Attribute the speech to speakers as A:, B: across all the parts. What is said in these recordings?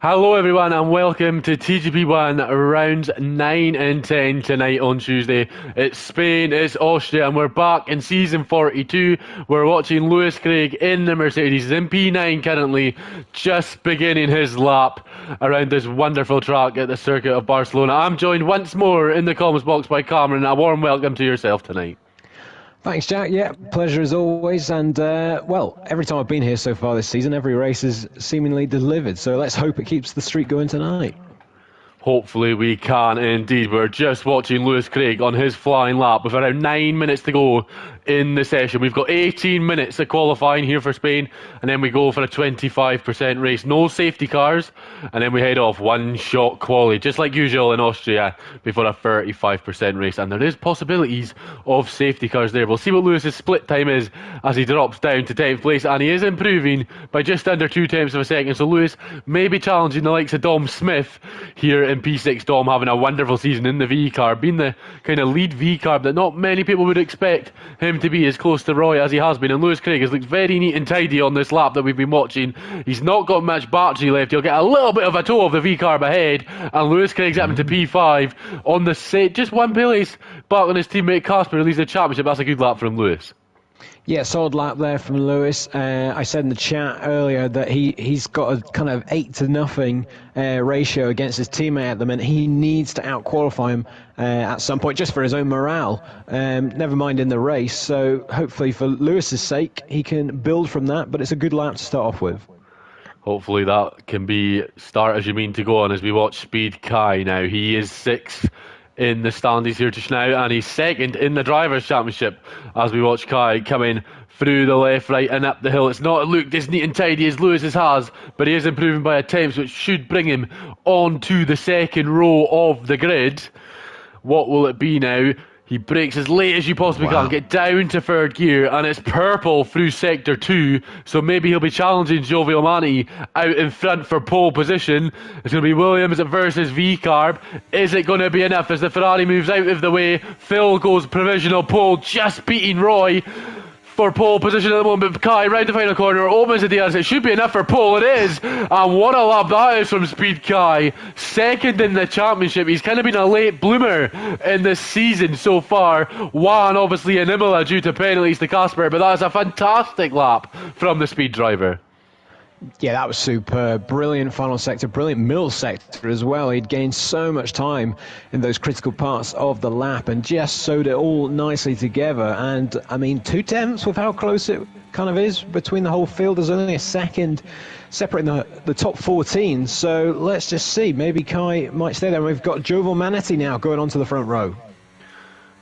A: Hello everyone and welcome to TGP1 rounds 9 and 10 tonight on Tuesday. It's Spain, it's Austria, and we're back in season 42. We're watching Lewis Craig in the Mercedes. He's in P9 currently, just beginning his lap around this wonderful track at the circuit of Barcelona. I'm joined once more in the comments box by Cameron. A warm welcome to yourself tonight.
B: Thanks, Jack. Yeah, pleasure as always. And, well, every time I've been here so far this season, every race is seemingly delivered. So let's hope it keeps the streak going tonight.
A: Hopefully we can indeed. We're just watching Lewis Craig on his flying lap with around 9 minutes to go in the session. We've got 18 minutes of qualifying here for Spain, and then we go for a 25% race. No safety cars, and then we head off one-shot quali, just like usual in Austria, before a 35% race. And there is possibilities of safety cars there. We'll see what Lewis's split time is as he drops down to 10th place, and he is improving by just under 2/10 of a second. So Lewis may be challenging the likes of Dom Smith here in P6. Dom having a wonderful season in the V car, being the kind of lead V car that not many people would expect him to be as close to Roy as he has been. And Lewis Craig has looked very neat and tidy on this lap that we've been watching. He's not got much battery left. He'll get a little bit of a toe of the V car ahead, and Lewis Craig's up into P5 on the set, just one place back on his teammate Casper, who leads the championship. That's a good lap from Lewis.
B: Yeah, solid lap there from Lewis. I said in the chat earlier that he's got a kind of 8-0 ratio against his teammate at the minute. He needs to out-qualify him at some point, just for his own morale, never mind in the race. So hopefully for Lewis's sake, he can build from that, but it's a good lap to start off with.
A: Hopefully that can be start as you mean to go on as we watch Speed Kai now. He is 6th in the standings here just now, and he's 2nd in the Drivers' Championship as we watch Kai coming through the left, right and up the hill. It's not looked as neat and tidy as Lewis's has, but he is improving by attempts, which should bring him onto the second row of the grid. What will it be now? He brakes as late as you possibly can, get down to third gear, and it's purple through sector 2, so maybe he'll be challenging Jovial Manti out in front for pole position. It's going to be Williams versus V-Carb. Is it going to be enough as the Ferrari moves out of the way? Phil goes provisional pole, just beating Roy for pole position at the moment. But Kai round the final corner, opens the DRS. It should be enough for pole. It is, and what a lap that is from Speed Kai. 2nd in the championship. He's kind of been a late bloomer in this season so far. One obviously in Imola due to penalties to Casper, but that is a fantastic lap from the Speed driver.
B: Yeah, that was superb. Brilliant final sector, brilliant middle sector as well. He'd gained so much time in those critical parts of the lap and just sewed it all nicely together. And, I mean, 2/10 with how close it kind of is between the whole field. There's only a second separating the top 14. So let's just see. Maybe Kai might stay there. And we've got Jovial Manti now going onto the front row.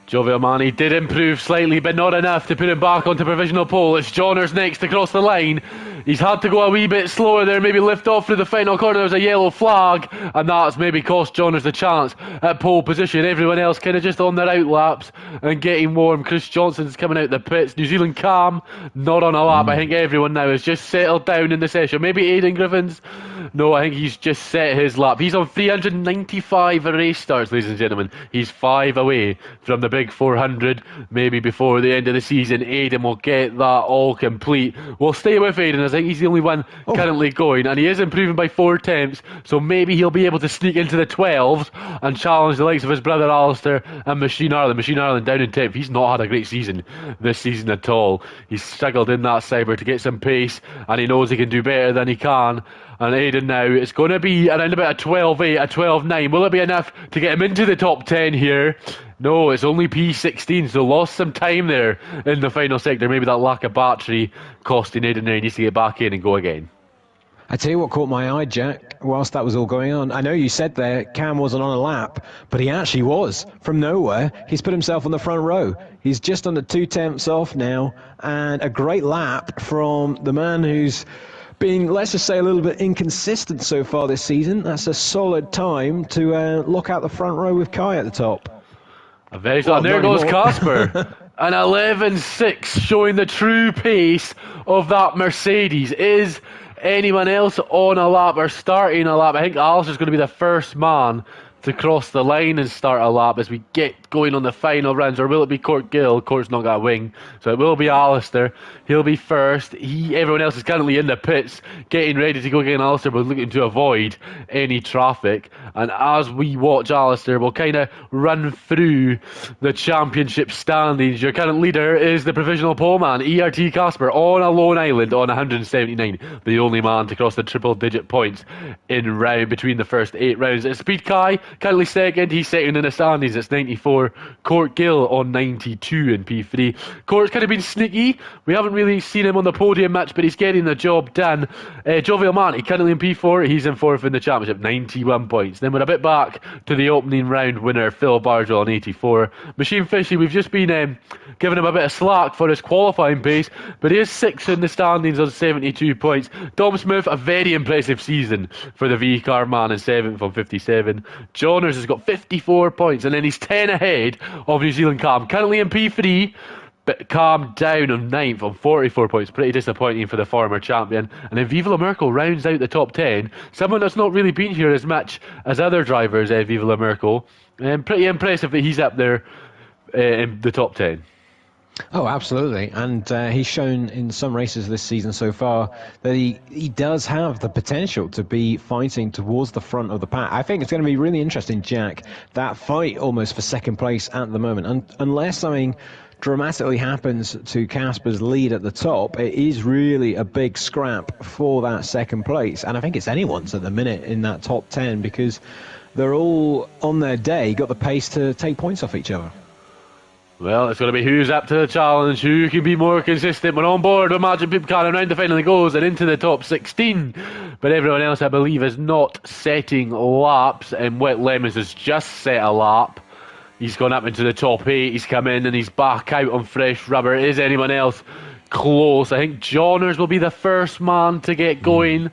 A: Jovial Manti did improve slightly, but not enough to put him back onto provisional pole. It's Johners next to cross the line. He's had to go a wee bit slower there, maybe lift off through the final corner. There's a yellow flag, and that's maybe cost Johners the chance at pole position. Everyone else kind of just on their out laps and getting warm. Chris Johnson's coming out the pits. New Zealand Cam, not on a lap. I think everyone now has just settled down in the session. Maybe Aidan Griffins. No, I think he's just set his lap. He's on 395 race starts, ladies and gentlemen. He's 5 away from the big 400. Maybe before the end of the season, Aidan will get that all complete. We'll stay with Aidan, as I think he's the only one currently going, and he is improving by 4 temps, so maybe he'll be able to sneak into the 12s and challenge the likes of his brother Alistair and Machine Ireland. Machine Ireland down in 10th. He's not had a great season this season at all. He's struggled in that cyber to get some pace, and he knows he can do better than he can. And Aidan now, it's going to be around about a 12.8, a 12.9. Will it be enough to get him into the top 10 here? No, it's only P16, so lost some time there in the final sector. Maybe that lack of battery costing Aidan there. He needs to get back in and go again.
B: I tell you what caught my eye, Jack, whilst that was all going on. I know you said there Cam wasn't on a lap, but he actually was. From nowhere, he's put himself on the front row. He's just under 2/10 off now, and a great lap from the man who's been, let's just say, a little bit inconsistent so far this season. That's a solid time to lock out the front row with Kai at the top.
A: A very well, there goes Casper. An 11.6, showing the true pace of that Mercedes. Is anyone else on a lap or starting a lap? I think Alistair's going to be the first man to cross the line and start a lap as we get going on the final rounds, or will it be Court Gill? Court's not got a wing, so it will be Alistair. He'll be first. Everyone else is currently in the pits, getting ready to go against Alistair, but looking to avoid any traffic. And as we watch Alistair, we'll kind of run through the championship standings. Your current leader is the provisional pole man, ERT Casper, on a lone island on 179, the only man to cross the triple-digit points in round between the first 8 rounds. It's Speed Kai, currently second. He's second in the standings. It's 94. Court Gill on 92 in P3. Court's kind of been sneaky. We haven't really seen him on the podium much, but he's getting the job done. Jovial Manti currently in P4. He's in 4th in the championship, 91 points. Then we're a bit back to the opening round winner, Phil Bardwell on 84. Machine Fishy, we've just been giving him a bit of slack for his qualifying pace, but he is 6th in the standings on 72 points. Dom Smith, a very impressive season for the V-Car man, in 7th on 57. Johners has got 54 points, and then he's 10 ahead of New Zealand Cam, currently in P3, but Cam down on 9th on 44 points. Pretty disappointing for the former champion. And then Viva La Merkel rounds out the top 10. Someone that's not really been here as much as other drivers, Viva La Merkel. Pretty impressive that he's up there in the top 10.
B: Oh, absolutely. And he's shown in some races this season so far that he does have the potential to be fighting towards the front of the pack. I think it's going to be really interesting, Jack, that fight almost for second place at the moment. And unless something dramatically happens to Casper's lead at the top, it is really a big scrap for that second place. And I think it's anyone's at the minute in that top 10 because they're all on their day, got the pace to take points off each other.
A: Well, it's going to be who's up to the challenge, who can be more consistent. We're on board with Magic Pipcar, and round the final goes and into the top 16. But everyone else, I believe, is not setting laps, and Wet Lemons has just set a lap. He's gone up into the top 8, he's come in and he's back out on fresh rubber. Is anyone else close? I think Johners will be the first man to get going.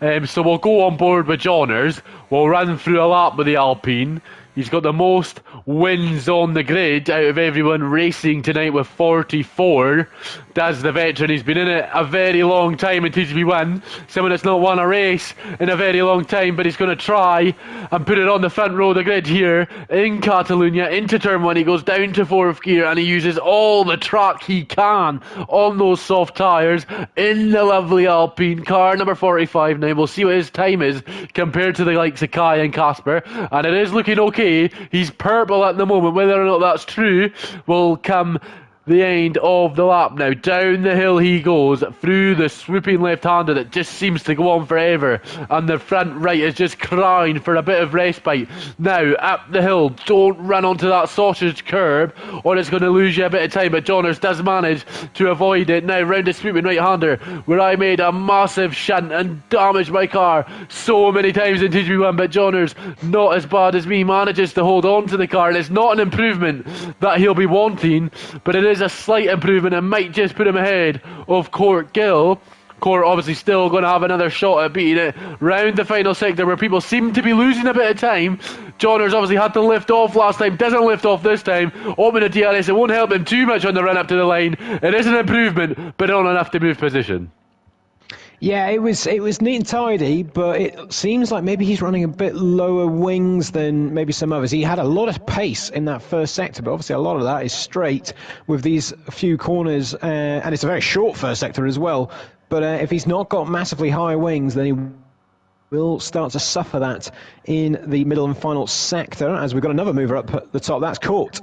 A: So we'll go on board with Johners. We'll run through a lap with the Alpine. He's got the most wins on the grid out of everyone racing tonight with 44. Does the veteran. He's been in it a very long time in TGP1. Someone that's not won a race in a very long time, but he's going to try and put it on the front row of the grid here in Catalonia into turn 1. He goes down to 4th gear and he uses all the track he can on those soft tyres in the lovely Alpine car number 45. Now we'll see what his time is compared to the likes of Kai and Casper, and it is looking okay. He's purple at the moment. Whether or not that's true will come the end of the lap now. Down the hill he goes, through the swooping left-hander that just seems to go on forever, and the front right is just crying for a bit of respite. Now, up the hill, don't run onto that sausage curb, or it's going to lose you a bit of time, but Johners does manage to avoid it. Now, round the swooping right-hander, where I made a massive shunt and damaged my car so many times in TGP1, but Johners, not as bad as me, manages to hold on to the car, and it's not an improvement that he'll be wanting, but it is a slight improvement and might just put him ahead of Court Gill. Court obviously still going to have another shot at beating it round the final sector where people seem to be losing a bit of time. Johners obviously had to lift off last time, doesn't lift off this time. Open a DRS, it won't help him too much on the run up to the line. It is an improvement, but not enough to move position.
B: Yeah, it was neat and tidy, but it seems like maybe he's running a bit lower wings than maybe some others. He had a lot of pace in that first sector, but obviously a lot of that is straight with these few corners, and it's a very short first sector as well. But if he's not got massively high wings, then he will start to suffer that in the middle and final sector, as we've got another mover up at the top. That's Court.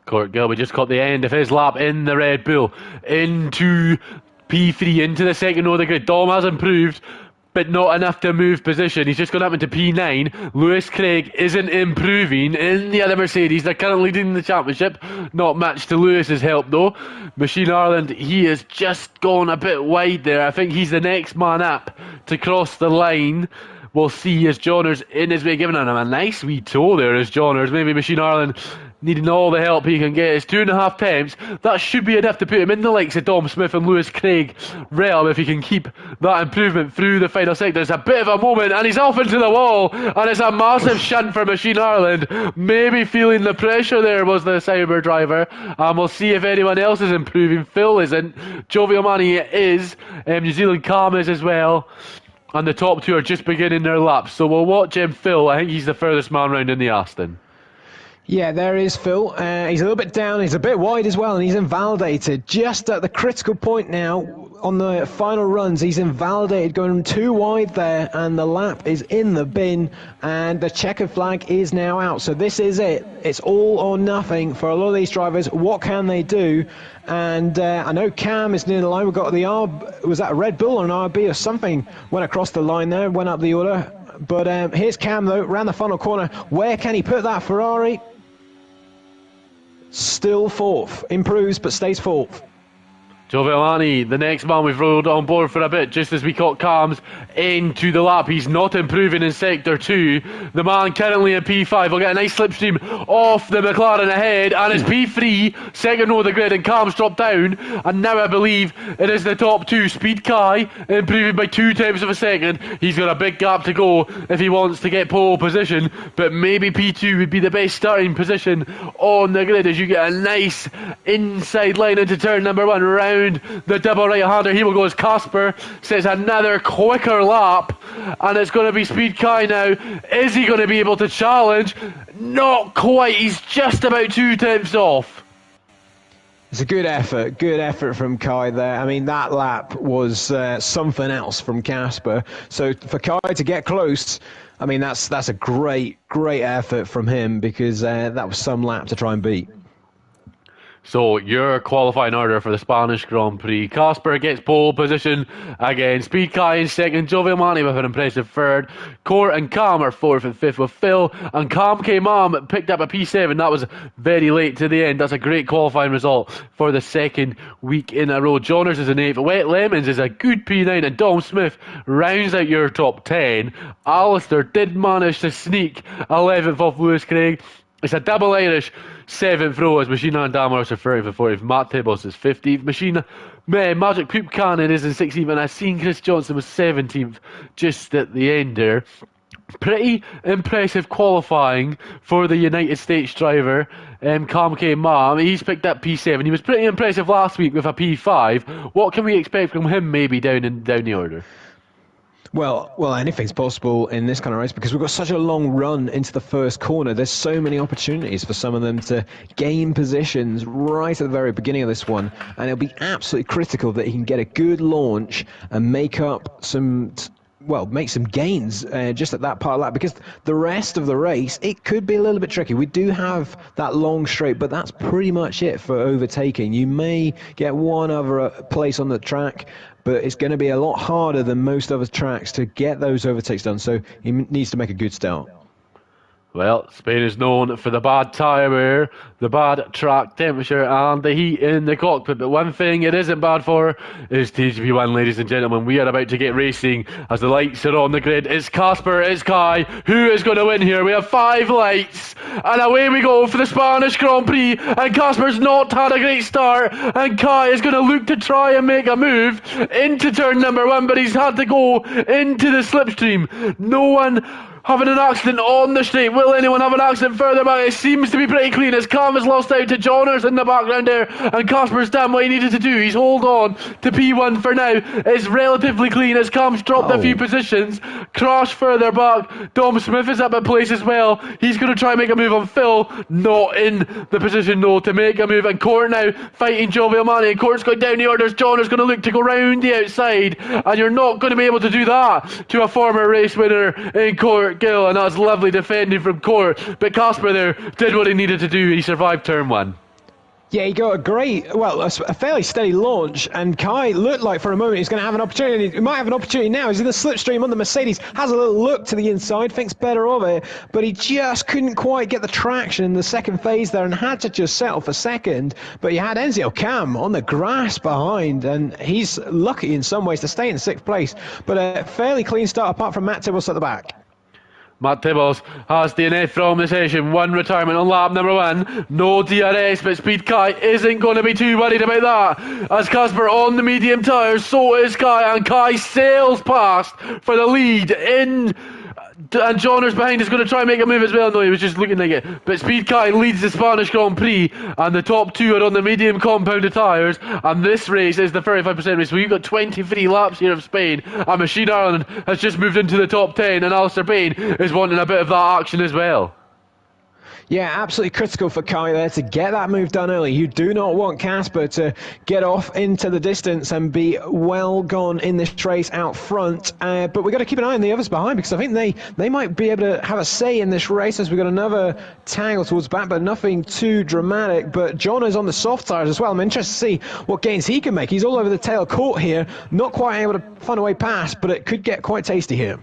A: Court Gill, we just caught the end of his lap in the Red Bull into P3 into the second row of the grid. Dom has improved, but not enough to move position. He's just gone up into P9. Lewis Craig isn't improving in the other Mercedes. They're currently leading the championship. Not much to Lewis's help though. Machine Ireland, he has just gone a bit wide there. I think he's the next man up to cross the line. We'll see as Johners in his way, giving him a nice wee toe there as Johners. Maybe Machine Ireland needing all the help he can get. It's 2.5 temps. That should be enough to put him in the likes of Dom Smith and Lewis Craig realm if he can keep that improvement through the final sector. It's a bit of a moment and he's off into the wall, and it's a massive shunt for Machine Ireland. Maybe feeling the pressure there was the Sauber driver, and we'll see if anyone else is improving. Phil isn't. Jovial Manti is. New Zealand Calm is as well. And the top two are just beginning their laps. So we'll watch him, Phil. I think he's the furthest man round in the Aston.
B: Yeah, there is Phil. He's a little bit down. He's a bit wide as well, and he's invalidated. Just at the critical point now, on the final runs, he's invalidated, going too wide there, and the lap is in the bin, and the checkered flag is now out. So this is it. It's all or nothing for a lot of these drivers. What can they do? And I know Cam is near the line. We've got the was that a Red Bull or an RB or something? Went across the line there, went up the order. But here's Cam, though, around the final corner. Where can he put that Ferrari? Still fourth. Improves, but stays fourth.
A: Joe Villani, the next man we've rode on board for a bit, just as we caught Cam's into the lap. He's not improving in Sector 2. The man currently in P5 will get a nice slipstream off the McLaren ahead, and it's P3, second row of the grid, and Cam's dropped down, and now I believe it is the top two. Speed Kai improving by 2/10 of a second. He's got a big gap to go if he wants to get pole position, but maybe P2 would be the best starting position on the grid as you get a nice inside line into turn number 1, round the double right-hander. He will go as Casper sets another quicker lap, and it's going to be Speed Kai now. Is he going to be able to challenge? Not quite. He's just about 2/10 off.
B: It's a good effort from Kai there. I mean, that lap was something else from Casper. So for Kai to get close, I mean, that's a great effort from him, because that was some lap to try and beat.
A: So your qualifying order for the Spanish Grand Prix: Casper gets pole position again, Speed Kai in second, Joe Villani with an impressive third, Court and Cam are fourth and fifth with Phil, and Cam K-Mam picked up a P7. That was very late to the end. That's a great qualifying result for the second week in a row. Johners is an 8th, Wet Lemons is a good P9, and Dom Smith rounds out your top 10. Alistair did manage to sneak 11th off Lewis Craig. It's a double Irish 7th row as Machina and Damaros are 30th and 40th. Matt Tibbles is 15th. Magic Poop Cannon is in 16th. And I seen Chris Johnson was 17th just at the end there. Pretty impressive qualifying for the United States driver, Cam K-Mam. He's picked up P7. He was pretty impressive last week with a P5. What can we expect from him maybe down the order?
B: Well, anything's possible in this kind of race, because we've got such a long run into the first corner. There's so many opportunities for some of them to gain positions right at the very beginning of this one, and it'll be absolutely critical that he can get a good launch and make some gains just at that part of that, because the rest of the race, it could be a little bit tricky. We do have that long straight, but that's pretty much it for overtaking. You may get one other place on the track, but it's going to be a lot harder than most other tracks to get those overtakes done, so he needs to make a good start.
A: Well, Spain is known for the bad tyre wear, the bad track temperature, and the heat in the cockpit. But one thing it isn't bad for is TGP1, ladies and gentlemen. We are about to get racing as the lights are on the grid. It's Casper, it's Kai. Who is going to win here? We have 5 lights, and away we go for the Spanish Grand Prix. And Casper's not had a great start, and Kai is going to look to try and make a move into turn number 1, but he's had to go into the slipstream. No one having an accident on the straight. Will anyone have an accident further back? It seems to be pretty clean as Cam has lost out to Johners in the background there, and Casper's done what he needed to do. He's hold on to P1 for now. It's relatively clean as Cam's dropped a few positions. Crash further back. Dom Smith is up at place as well. He's going to try and make a move on Phil. Not in the position though to make a move, and Court now fighting Joe Villani, and Court's going down the orders. Johners going to look to go round the outside, and you're not going to be able to do that to a former race winner in Court Gill, and that's lovely defending from Court. But Casper there did what he needed to do. He survived turn 1.
B: Yeah, he got a fairly steady launch, and Kai looked like for a moment he's going to have an opportunity. He might have an opportunity now. He's in the slipstream on the Mercedes, has a little look to the inside, thinks better of it, but he just couldn't quite get the traction in the second phase there and had to just settle for second. But you had Enzio Cam on the grass behind, and he's lucky in some ways to stay in 6th place. But a fairly clean start apart from Matt Tibbles at the back.
A: Matt Tibbles has DNF from the session. 1 retirement on lap number 1. No DRS, but Speed Kai isn't going to be too worried about that. As Casper on the medium tyres, so is Kai, and Kai sails past for the lead in And Johners behind is going to try and make a move as well. No, he was just looking like it. But Speed Kai leads the Spanish Grand Prix, and the top two are on the medium compounded tyres. And this race is the 35% race. So you've got 23 laps here of Spain. And Machine Ireland has just moved into the top 10, and Alistair Payne is wanting a bit of that action as well.
B: Yeah, absolutely critical for Kai there to get that move done early. You do not want Casper to get off into the distance and be well gone in this race out front. But we've got to keep an eye on the others behind, because I think they might be able to have a say in this race, as we've got another tangle towards the back, but nothing too dramatic. But John is on the soft tyres as well. I'm interested to see what gains he can make. He's all over the tail court here, not quite able to find a way past, but it could get quite tasty here.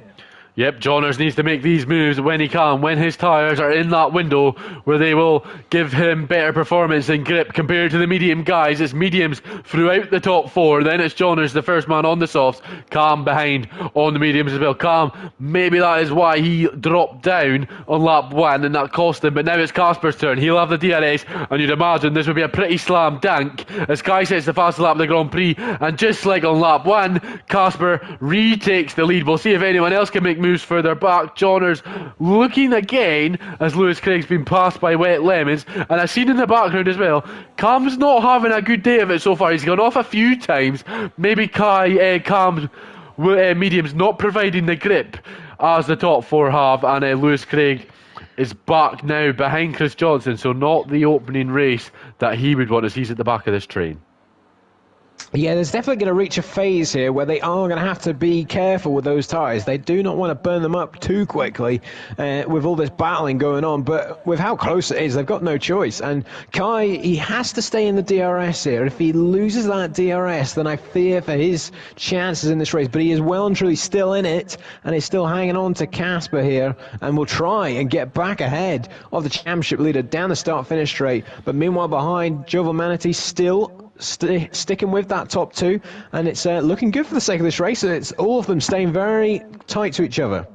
A: Yep, Johners needs to make these moves when he can, when his tyres are in that window where they will give him better performance and grip compared to the medium guys. It's mediums throughout the top four, then it's Johners, the first man on the softs, Cam behind on the mediums as well. Cam, maybe that is why he dropped down on lap 1 and that cost him, but now it's Casper's turn. He'll have the DRS, and you'd imagine this would be a pretty slam dunk as Kai sets the fastest lap of the Grand Prix, and just like on lap 1, Casper retakes the lead. We'll see if anyone else can make moves further back. Johners looking again as Lewis Craig's been passed by Wet Lemons, and I've seen in the background as well, Cam's not having a good day of it so far. He's gone off a few times. Maybe Cam's medium's not providing the grip as the top four have, and Lewis Craig is back now behind Chris Johnson, so not the opening race that he would want as he's at the back of this train.
B: Yeah, there's definitely going to reach a phase here where they are going to have to be careful with those tyres. They do not want to burn them up too quickly with all this battling going on, but with how close it is, they've got no choice. And Kai, he has to stay in the DRS here. If he loses that DRS, then I fear for his chances in this race, but he is well and truly still in it, and he's still hanging on to Casper here, and will try and get back ahead of the championship leader down the start-finish straight. But meanwhile behind, Joe Manatee still sticking with that top two, and it's looking good for the sake of this race, and it's all of them staying very tight to each other.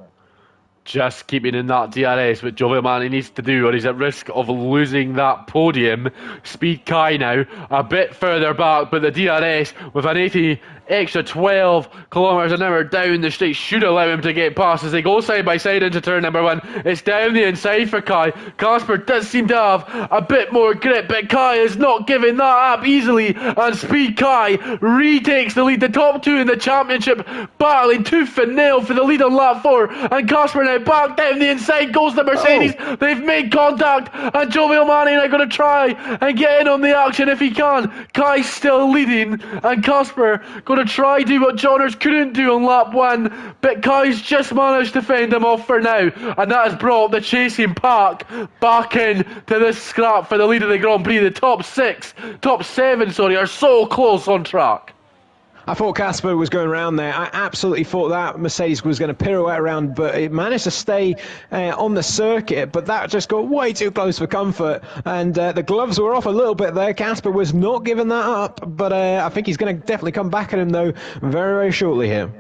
A: Just keeping in that DRS, what Joe Manny needs to do, or he's at risk of losing that podium. Speed Kai now a bit further back, but the DRS with an 80 extra 12 kilometres an hour down the straight should allow him to get past as they go side by side into turn number 1. It's down the inside for Kai. Casper does seem to have a bit more grip, but Kai is not giving that up easily, and Speed Kai retakes the lead. The top two in the championship battling tooth and nail for the lead on lap 4, and Casper now back down the inside goes the Mercedes. They've made contact, and Jovial Manning are going to try and get in on the action if he can. Kai's still leading, and Casper going to try do what Johners couldn't do on lap 1, but Kai's just managed to fend him off for now, and that has brought the chasing pack back in to this scrap for the lead of the Grand Prix. The top 7 are so close on track.
B: I thought Casper was going around there. I absolutely thought that Mercedes was going to pirouette around, but it managed to stay on the circuit, but that just got way too close for comfort, and the gloves were off a little bit there. Casper was not giving that up, but I think he's going to definitely come back at him, though, very, very shortly here.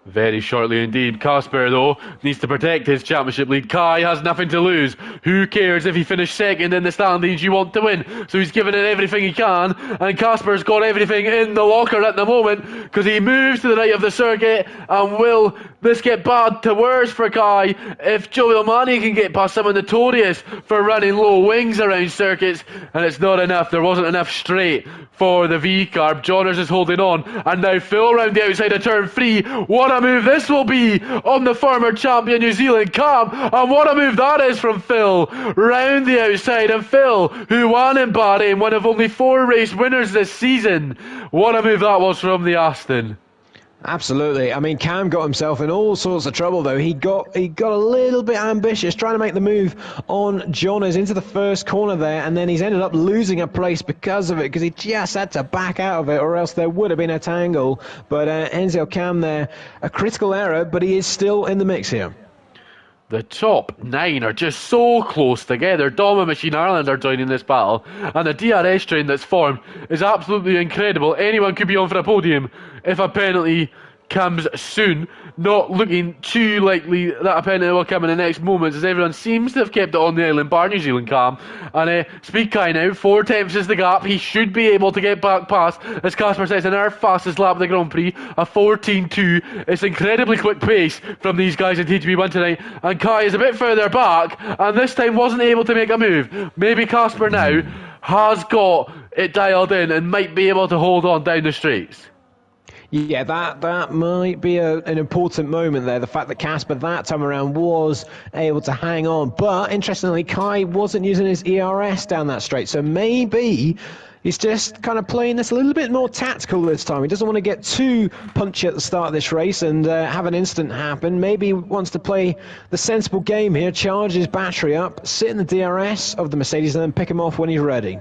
A: Very shortly indeed. Casper, though, needs to protect his championship lead. Kai has nothing to lose. Who cares if he finished second in the standings? You want to win. So he's giving it everything he can. And Casper's got everything in the locker at the moment because he moves to the right of the circuit. And will this get bad to worse for Kai if Joey O'Mani can get past someone notorious for running low wings around circuits? And it's not enough. There wasn't enough straight for the V-carb. Johners is holding on. And now Phil round the outside of turn 3. What a move this will be on the former champion New Zealand Cam, and what a move that is from Phil round the outside. And Phil, who won in Bahrain, one of only 4 race winners this season, what a move that was from the Aston.
B: Absolutely. I mean, Cam got himself in all sorts of trouble, though. He got a little bit ambitious, trying to make the move on Johners into the first corner there, and then he's ended up losing a place because of it, because he just had to back out of it, or else there would have been a tangle. But Enzo Cam there, a critical error, but he is still in the mix here.
A: The top 9 are just so close together. Dom and Machine Ireland are joining this battle, and the DRS train that's formed is absolutely incredible. Anyone could be on for a podium if a penalty comes soon. Not looking too likely that a penalty will come in the next moments, as everyone seems to have kept it on the island, bar New Zealand calm. And Speed Kai now, 4 tenths is the gap. He should be able to get back past, as Casper says, in our fastest lap of the Grand Prix, a 14.2. It's incredibly quick pace from these guys in TGP1 tonight. And Kai is a bit further back, and this time wasn't able to make a move. Maybe Casper now has got it dialed in and might be able to hold on down the straights.
B: Yeah, that might be an important moment there. The fact that Casper that time around was able to hang on. But interestingly, Kai wasn't using his ERS down that straight. So maybe he's just kind of playing this a little bit more tactical this time. He doesn't want to get too punchy at the start of this race and have an incident happen. Maybe he wants to play the sensible game here, charge his battery up, sit in the DRS of the Mercedes and then pick him off when he's ready.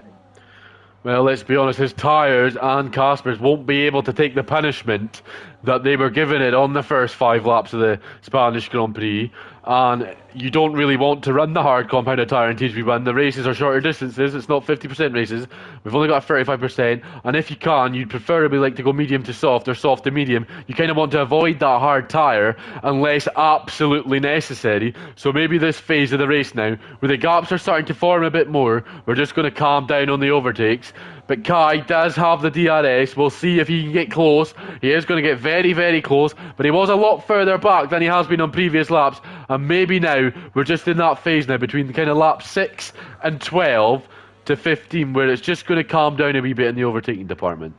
A: Well, let's be honest, his tyres and Casper's won't be able to take the punishment that they were given it on the first 5 laps of the Spanish Grand Prix. And you don't really want to run the hard compounded tyre in TGP1. The races are shorter distances, it's not 50% races. We've only got 35%. And if you can, you'd preferably like to go medium to soft or soft to medium. You kind of want to avoid that hard tyre unless absolutely necessary. So maybe this phase of the race now, where the gaps are starting to form a bit more, we're just going to calm down on the overtakes. But Kai does have the DRS. We'll see if he can get close. He is going to get very, very close. But he was a lot further back than he has been on previous laps. And maybe now we're just in that phase now between kind of lap 6 and 12 to 15 where it's just going to calm down a wee bit in the overtaking department.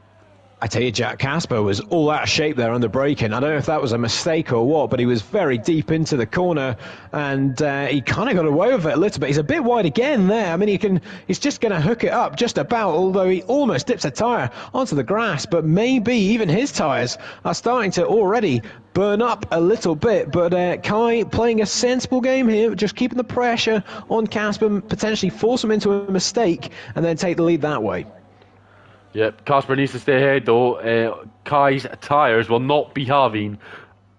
B: I tell you, Jack, Casper was all out of shape there under braking. I don't know if that was a mistake or what, but he was very deep into the corner, and he kind of got away with it a little bit. He's a bit wide again there. I mean, he's just going to hook it up just about, although he almost dips a tyre onto the grass, but maybe even his tyres are starting to already burn up a little bit. But Kai playing a sensible game here, just keeping the pressure on Casper, potentially force him into a mistake, and then take the lead that way.
A: Yep, Casper needs to stay ahead though. Kai's tyres will not be having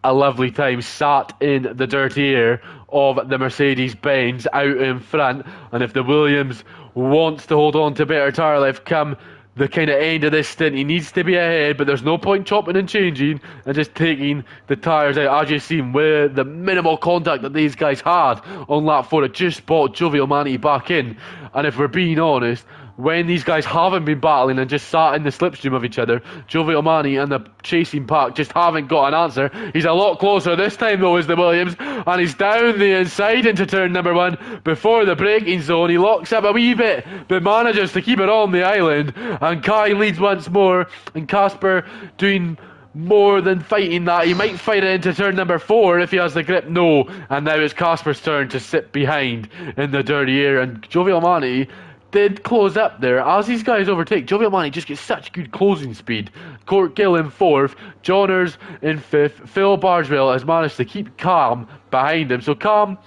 A: a lovely time sat in the dirty air of the Mercedes-Benz out in front. And if the Williams wants to hold on to better tyre life come the kind of end of this stint, he needs to be ahead, but there's no point chopping and changing and just taking the tyres out. As you've seen, with the minimal contact that these guys had on lap 4, it just brought Jovial Manti back in. And if we're being honest, when these guys haven't been battling and just sat in the slipstream of each other, Jovial Manti and the chasing pack just haven't got an answer. He's a lot closer this time though, is the Williams, and he's down the inside into turn number 1 before the braking zone. He locks up a wee bit but manages to keep it on the island, and Kai leads once more, and Casper doing more than fighting that. He might fight it into turn number 4 if he has the grip. No, and now it's Casper's turn to sit behind in the dirty air, and Jovial Manti did close up there. As these guys overtake, Jovial Manti just gets such good closing speed. Court Gill in 4th, Johners in 5th, Phil Bargewell has managed to keep calm behind him. So calm,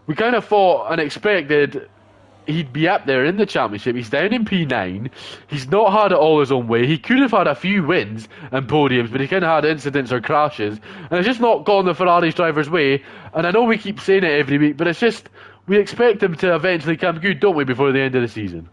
A: we kind of thought and expected he'd be up there in the championship. He's down in P9. He's not had it all his own way. He could have had a few wins and podiums, but he kind of had incidents or crashes, and it's just not gone the Ferrari's driver's way. And I know we keep saying it every week, but it's just, we expect him to eventually come good, don't we, before the end of the season?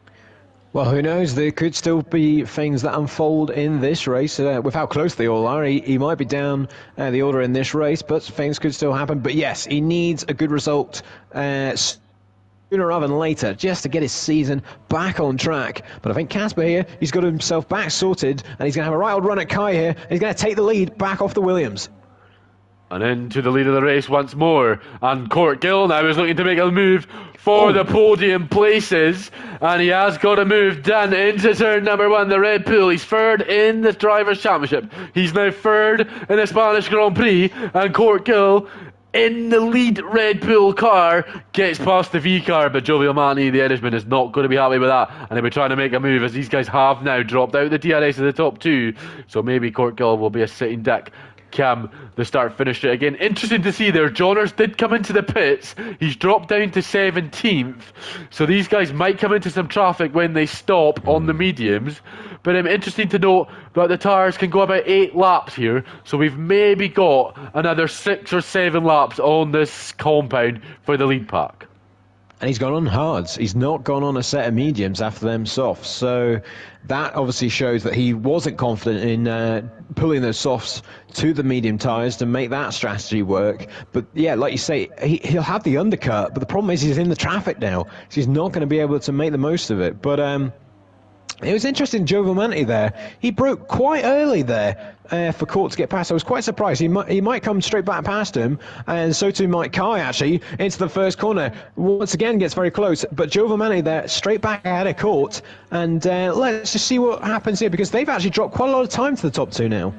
B: Well, who knows? There could still be things that unfold in this race. With how close they all are, he might be down the order in this race, but things could still happen. But yes, he needs a good result sooner rather than later, just to get his season back on track. But I think Casper here, he's got himself back sorted, and he's going to have a right old run at Kai here, and he's going to take the lead back off the Williams.
A: And into the lead of the race once more. And Court Gill now is looking to make a move for the podium places. And he has got a move done into turn number 1, the Red Bull. He's 3rd in the Drivers' Championship. He's now 3rd in the Spanish Grand Prix. And Court Gill, in the lead Red Bull car, gets past the V car. But Jovial Manti, the Irishman, is not going to be happy with that. And he'll be trying to make a move, as these guys have now dropped out the DRS of the top 2. So maybe Court Gill will be a sitting duck come the start-finish straight again. Interesting to see there, Johners did come into the pits. He's dropped down to 17th, so these guys might come into some traffic when they stop on the mediums. But interesting to note that the tyres can go about 8 laps here, so we've maybe got another 6 or 7 laps on this compound for the lead pack.
B: And he's gone on hards. He's not gone on a set of mediums after them softs. So that obviously shows that he wasn't confident in pulling those softs to the medium tyres to make that strategy work. But yeah, like you say, he'll have the undercut, but the problem is he's in the traffic now. So he's not going to be able to make the most of it. But it was interesting, Joe Vermanti there. He broke quite early there for Court to get past. I was quite surprised. He might come straight back past him, and so too might Kai, actually, into the first corner. Once again, gets very close. But Joe Vermanti there, straight back ahead of Court. And let's just see what happens here, because they've actually dropped quite a lot of time to the top two now.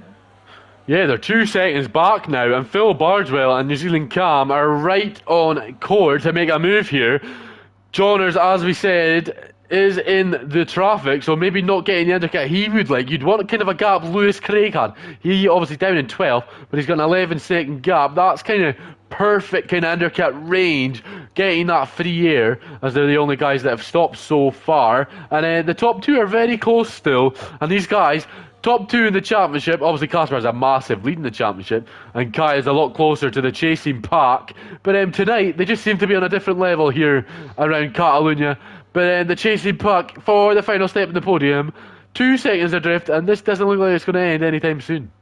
A: Yeah, they're 2 seconds back now, and Phil Bardwell and New Zealand Cam are right on court to make a move here. Johners, as we said, is in the traffic, so maybe not getting the undercut he would like. You'd want kind of a gap Lewis Craig had. He obviously down in 12th, but he's got an 11-second gap. That's kind of perfect kind of undercut range, getting that free air, as they're the only guys that have stopped so far. And the top two are very close still, and these guys, top two in the championship. Obviously Casper has a massive lead in the championship, and Kai is a lot closer to the chasing pack. But tonight they just seem to be on a different level here around Catalunya. But the chasing pack for the final step in the podium, 2 seconds adrift, and this doesn't look like it's going to end anytime soon.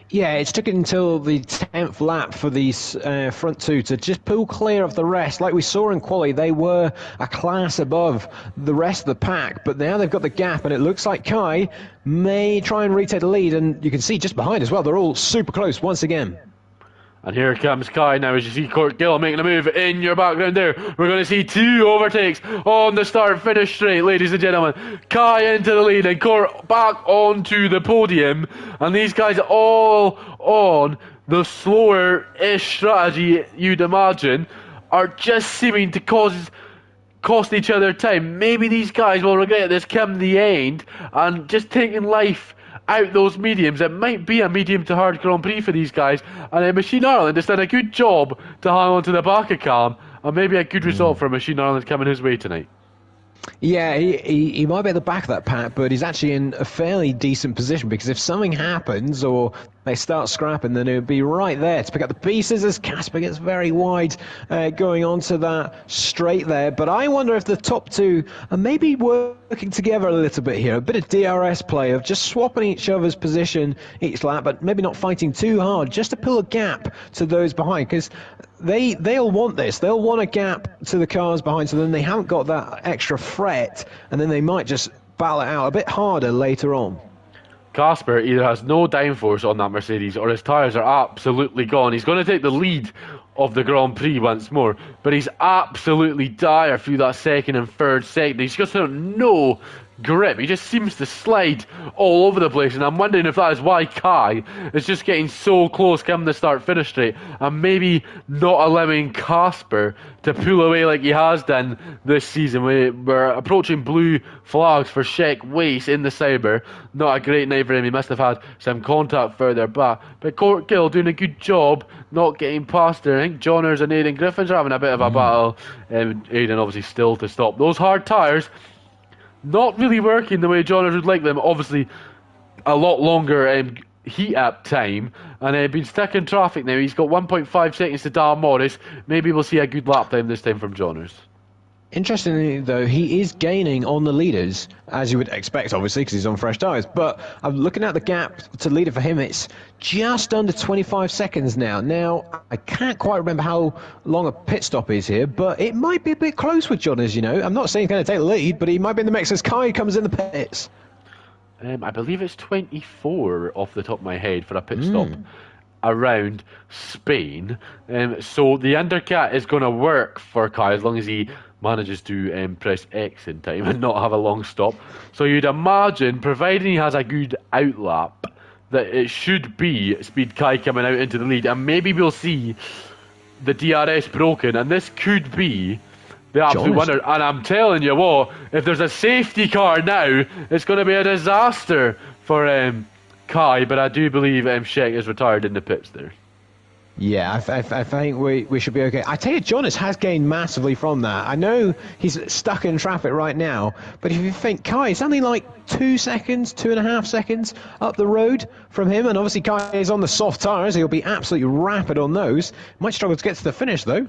B: Yeah, it's took until the 10th lap for these front two to just pull clear of the rest. Like we saw in quali, they were a class above the rest of the pack, but now they've got the gap, and it looks like Kai may try and retake the lead, and you can see just behind as well, they're all super close once again.
A: And here comes Kai now, as you see Court Gill making a move in your background there. We're going to see 2 overtakes on the start-finish straight, ladies and gentlemen. Kai into the lead and Court back onto the podium. And these guys all on the slower-ish strategy, you'd imagine, are just seeming to cost each other time. Maybe these guys will regret this come the end, and just taking life out those mediums. It might be a medium to hard Grand Prix for these guys, and Machine Ireland has done a good job to hang on to the back of Cam, and maybe a good result for Machine Ireland coming his way tonight.
B: Yeah, he might be at the back of that pack, but he's actually in a fairly decent position, because if something happens or they start scrapping, then he'll be right there to pick up the pieces as Casper gets very wide going onto that straight there. But I wonder if the top two are maybe working together a little bit here, a bit of DRS play of just swapping each other's position each lap, but maybe not fighting too hard, just to pull a gap to those behind, because they'll want this. They'll want a gap to the cars behind, so then they haven't got that extra threat, and then they might just battle it out a bit harder later on.
A: Casper either has no downforce on that Mercedes, or his tyres are absolutely gone. He's going to take the lead of the Grand Prix once more, but he's absolutely dire through that second and third sector. He's just got no grip. He just seems to slide all over the place, and I'm wondering if that is why Kai is just getting so close come the start-finish straight, and maybe not allowing Casper to pull away like he has done this season. We're approaching blue flags for Sheck Weiss in the Sauber. Not a great night for him. He must have had some contact further back, but Court Gill doing a good job not getting past there. I think Johners and Aidan Griffins are having a bit of a battle. Aidan obviously still to stop those hard tyres. Not really working the way Johners would like them. Obviously, a lot longer heat up time, and been stuck in traffic now. He's got 1.5 seconds to Dan Morris. Maybe we'll see a good lap time this time from Johners.
B: Interestingly, though, he is gaining on the leaders, as you would expect, obviously, because he's on fresh tyres. But I'm looking at the gap to leader for him. It's just under 25 seconds now. Now, I can't quite remember how long a pit stop is here, but it might be a bit close with Johners, you know. I'm not saying he's going to take the lead, but he might be in the mix as Kai comes in the pits.
A: I believe it's 24 off the top of my head for a pit stop around Spain. So the undercut is going to work for Kai as long as he manages to press X in time and not have a long stop. So you'd imagine, providing he has a good outlap, that it should be Speed Kai coming out into the lead, and maybe we'll see the DRS broken, and this could be the absolute winner. And I'm telling you what, if there's a safety car now, it's going to be a disaster for Kai, but I do believe Sheck is retired in the pits there.
B: Yeah, I think we should be okay. I tell you, Jonas has gained massively from that. I know he's stuck in traffic right now, but if you think Kai is only like 2 seconds, 2.5 seconds up the road from him, and obviously Kai is on the soft tyres, he'll be absolutely rapid on those. Might struggle to get to the finish though.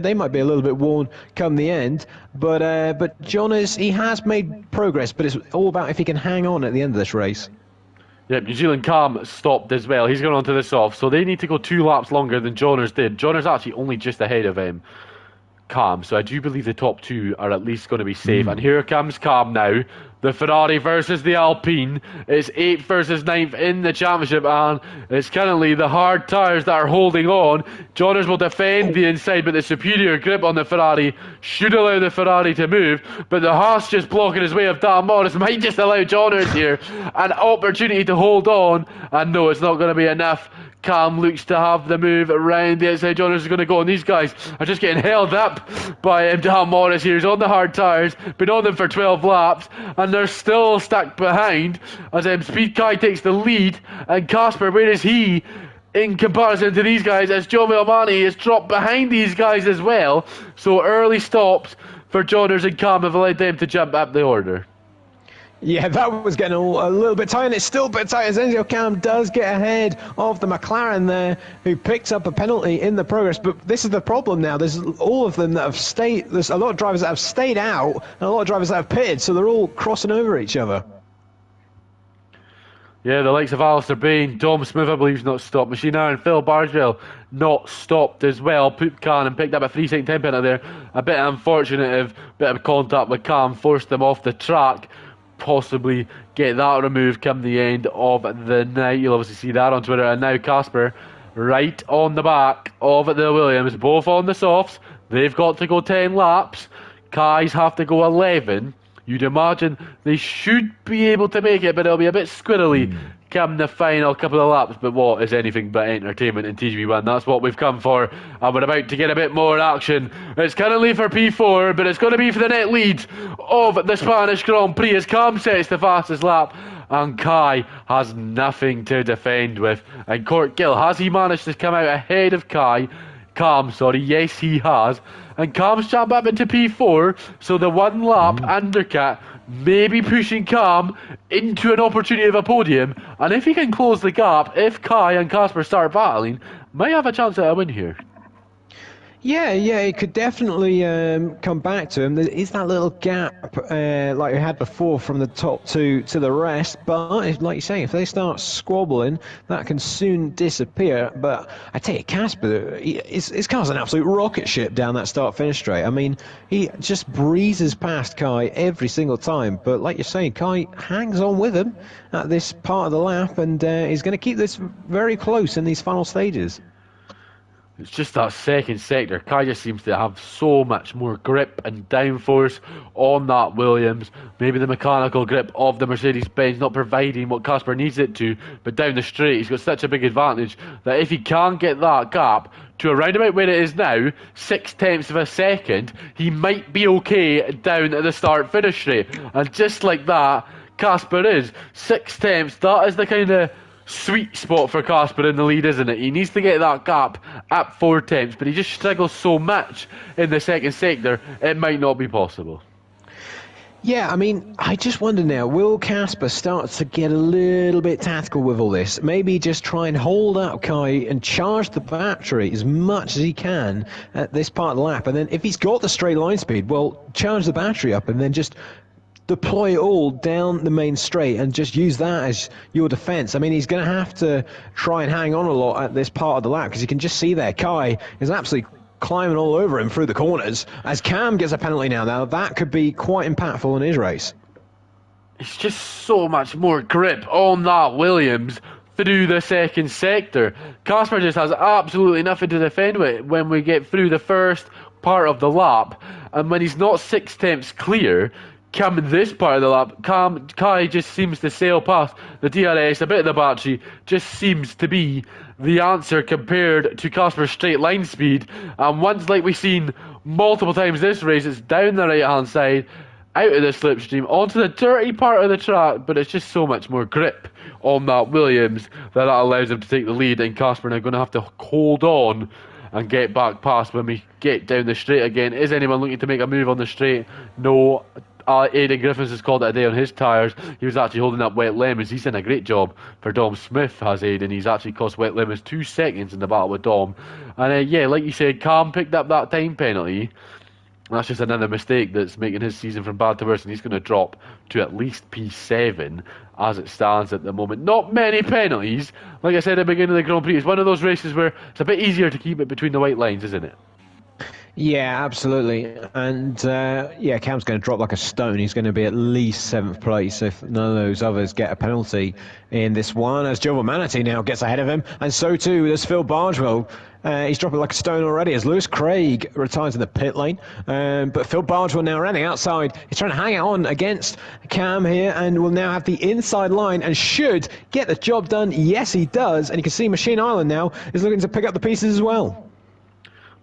B: They might be a little bit worn come the end, but Jonas, he has made progress, but it's all about if he can hang on at the end of this race.
A: Yep, New Zealand Cam stopped as well. He's going on to the soft, so they need to go 2 laps longer than Johners did. Johners actually only just ahead of him. Cam, so I do believe the top two are at least going to be safe. And here comes Cam now. The Ferrari versus the Alpine. It's 8th versus 9th in the championship, and it's currently the hard tyres that are holding on. Johners will defend the inside, but the superior grip on the Ferrari should allow the Ferrari to move. But the Haas just blocking his way of Dan Morris might just allow Johners here an opportunity to hold on. And no, it's not going to be enough. Cam looks to have the move around the outside. Johners is going to go, and these guys are just getting held up by Dan Morris here. He's on the hard tyres, been on them for 12 laps, and they're still stuck behind as Speed Kai takes the lead. And Casper, where is he in comparison to these guys? As Joe Milmani has dropped behind these guys as well. So early stops for Johners and Cam have allowed them to jump up the order.
B: Yeah, that was getting a little bit tight, and it's still a bit tight as Enzio Cam does get ahead of the McLaren there, who picks up a penalty in the progress. But this is the problem now. There's all of them that have stayed. There's a lot of drivers that have stayed out, and a lot of drivers that have pitted, so they're all crossing over each other.
A: Yeah, the likes of Alistair Bain, Dom Smith, I believe, is not stopped. Machine Iron, Phil Bargeville, not stopped as well. Poop Khan and picked up a 3-second time penalty there. A bit unfortunate if a bit of contact with Cam forced them off the track. Possibly get that removed come the end of the night. You'll obviously see that on Twitter. And now Casper right on the back of the Williams, both on the softs. They've got to go 10 laps. Kai's have to go 11. You'd imagine they should be able to make it, but it'll be a bit squirrely come the final couple of laps. But what is anything but entertainment in TGB1? That's what we've come for, and we're about to get a bit more action. It's currently for P4, but it's going to be for the net lead of the Spanish Grand Prix as Cam sets the fastest lap, and Kai has nothing to defend with. And Court Gill, has he managed to come out ahead of Cam, yes he has. And Cam's jumped up into P4, so the one lap undercut maybe pushing Cam into an opportunity of a podium. And if he can close the gap, if Kai and Casper start battling, might have a chance at a win here.
B: Yeah, it could definitely come back to him. There is that little gap like we had before from the top two to the rest, but like you say, if they start squabbling, that can soon disappear. But I tell you, Casper, his car's an absolute rocket ship down that start-finish straight. I mean, he just breezes past Kai every single time, but like you're saying, Kai hangs on with him at this part of the lap, and he's going to keep this very close in these final stages.
A: It's just that second sector. Kai just seems to have so much more grip and downforce on that Williams. Maybe the mechanical grip of the Mercedes-Benz not providing what Casper needs it to, but down the straight he's got such a big advantage that if he can get that gap to around about where it is now, 0.6 of a second, he might be okay down at the start-finish straight. And just like that, Casper is 0.6. That is the kind of sweet spot for Casper in the lead, isn't it? He needs to get that gap at 0.4, but he just struggles so much in the second sector, it might not be possible.
B: Yeah, I mean, I just wonder now, will Casper start to get a little bit tactical with all this? Maybe just try and hold up Kai and charge the battery as much as he can at this part of the lap, and then if he's got the straight line speed, well, charge the battery up and then just deploy it all down the main straight and just use that as your defense. I mean, he's going to have to try and hang on a lot at this part of the lap because you can just see there Kai is absolutely climbing all over him through the corners as Cam gets a penalty now that could be quite impactful in his race.
A: It's just so much more grip on that Williams through the second sector. Casper just has absolutely nothing to defend with when we get through the first part of the lap, and when he's not 0.6 clear come this part of the lap, Kai just seems to sail past the DRS. A bit of the battery just seems to be the answer compared to Casper's straight line speed. And once, like we've seen multiple times this race, it's down the right hand side, out of the slipstream onto the dirty part of the track, but it's just so much more grip on that Williams that allows him to take the lead, and Casper now going to have to hold on and get back past when we get down the straight again. Is anyone looking to make a move on the straight? No. Aidan Griffiths has called it a day on his tyres. He was actually holding up Wet Lemons. He's done a great job for Dom Smith, has Aidan. He's actually cost Wet Lemons 2 seconds in the battle with Dom. And yeah, like you said, Cam picked up that time penalty. That's just another mistake that's making his season from bad to worse, and he's going to drop to at least P7 as it stands at the moment. Not many penalties. Like I said at the beginning of the Grand Prix, it's one of those races where it's a bit easier to keep it between the white lines, isn't it?
B: Yeah, absolutely. And yeah, Cam's going to drop like a stone. He's going to be at least 7th place if none of those others get a penalty in this one, as Joe Manatee now gets ahead of him. And so too does Phil Bargewell. He's dropping like a stone already as Lewis Craig retires in the pit lane. But Phil Bargewell now running outside. He's trying to hang on against Cam here and will now have the inside line and should get the job done. Yes, he does. And you can see Machine Island now is looking to pick up the pieces as well.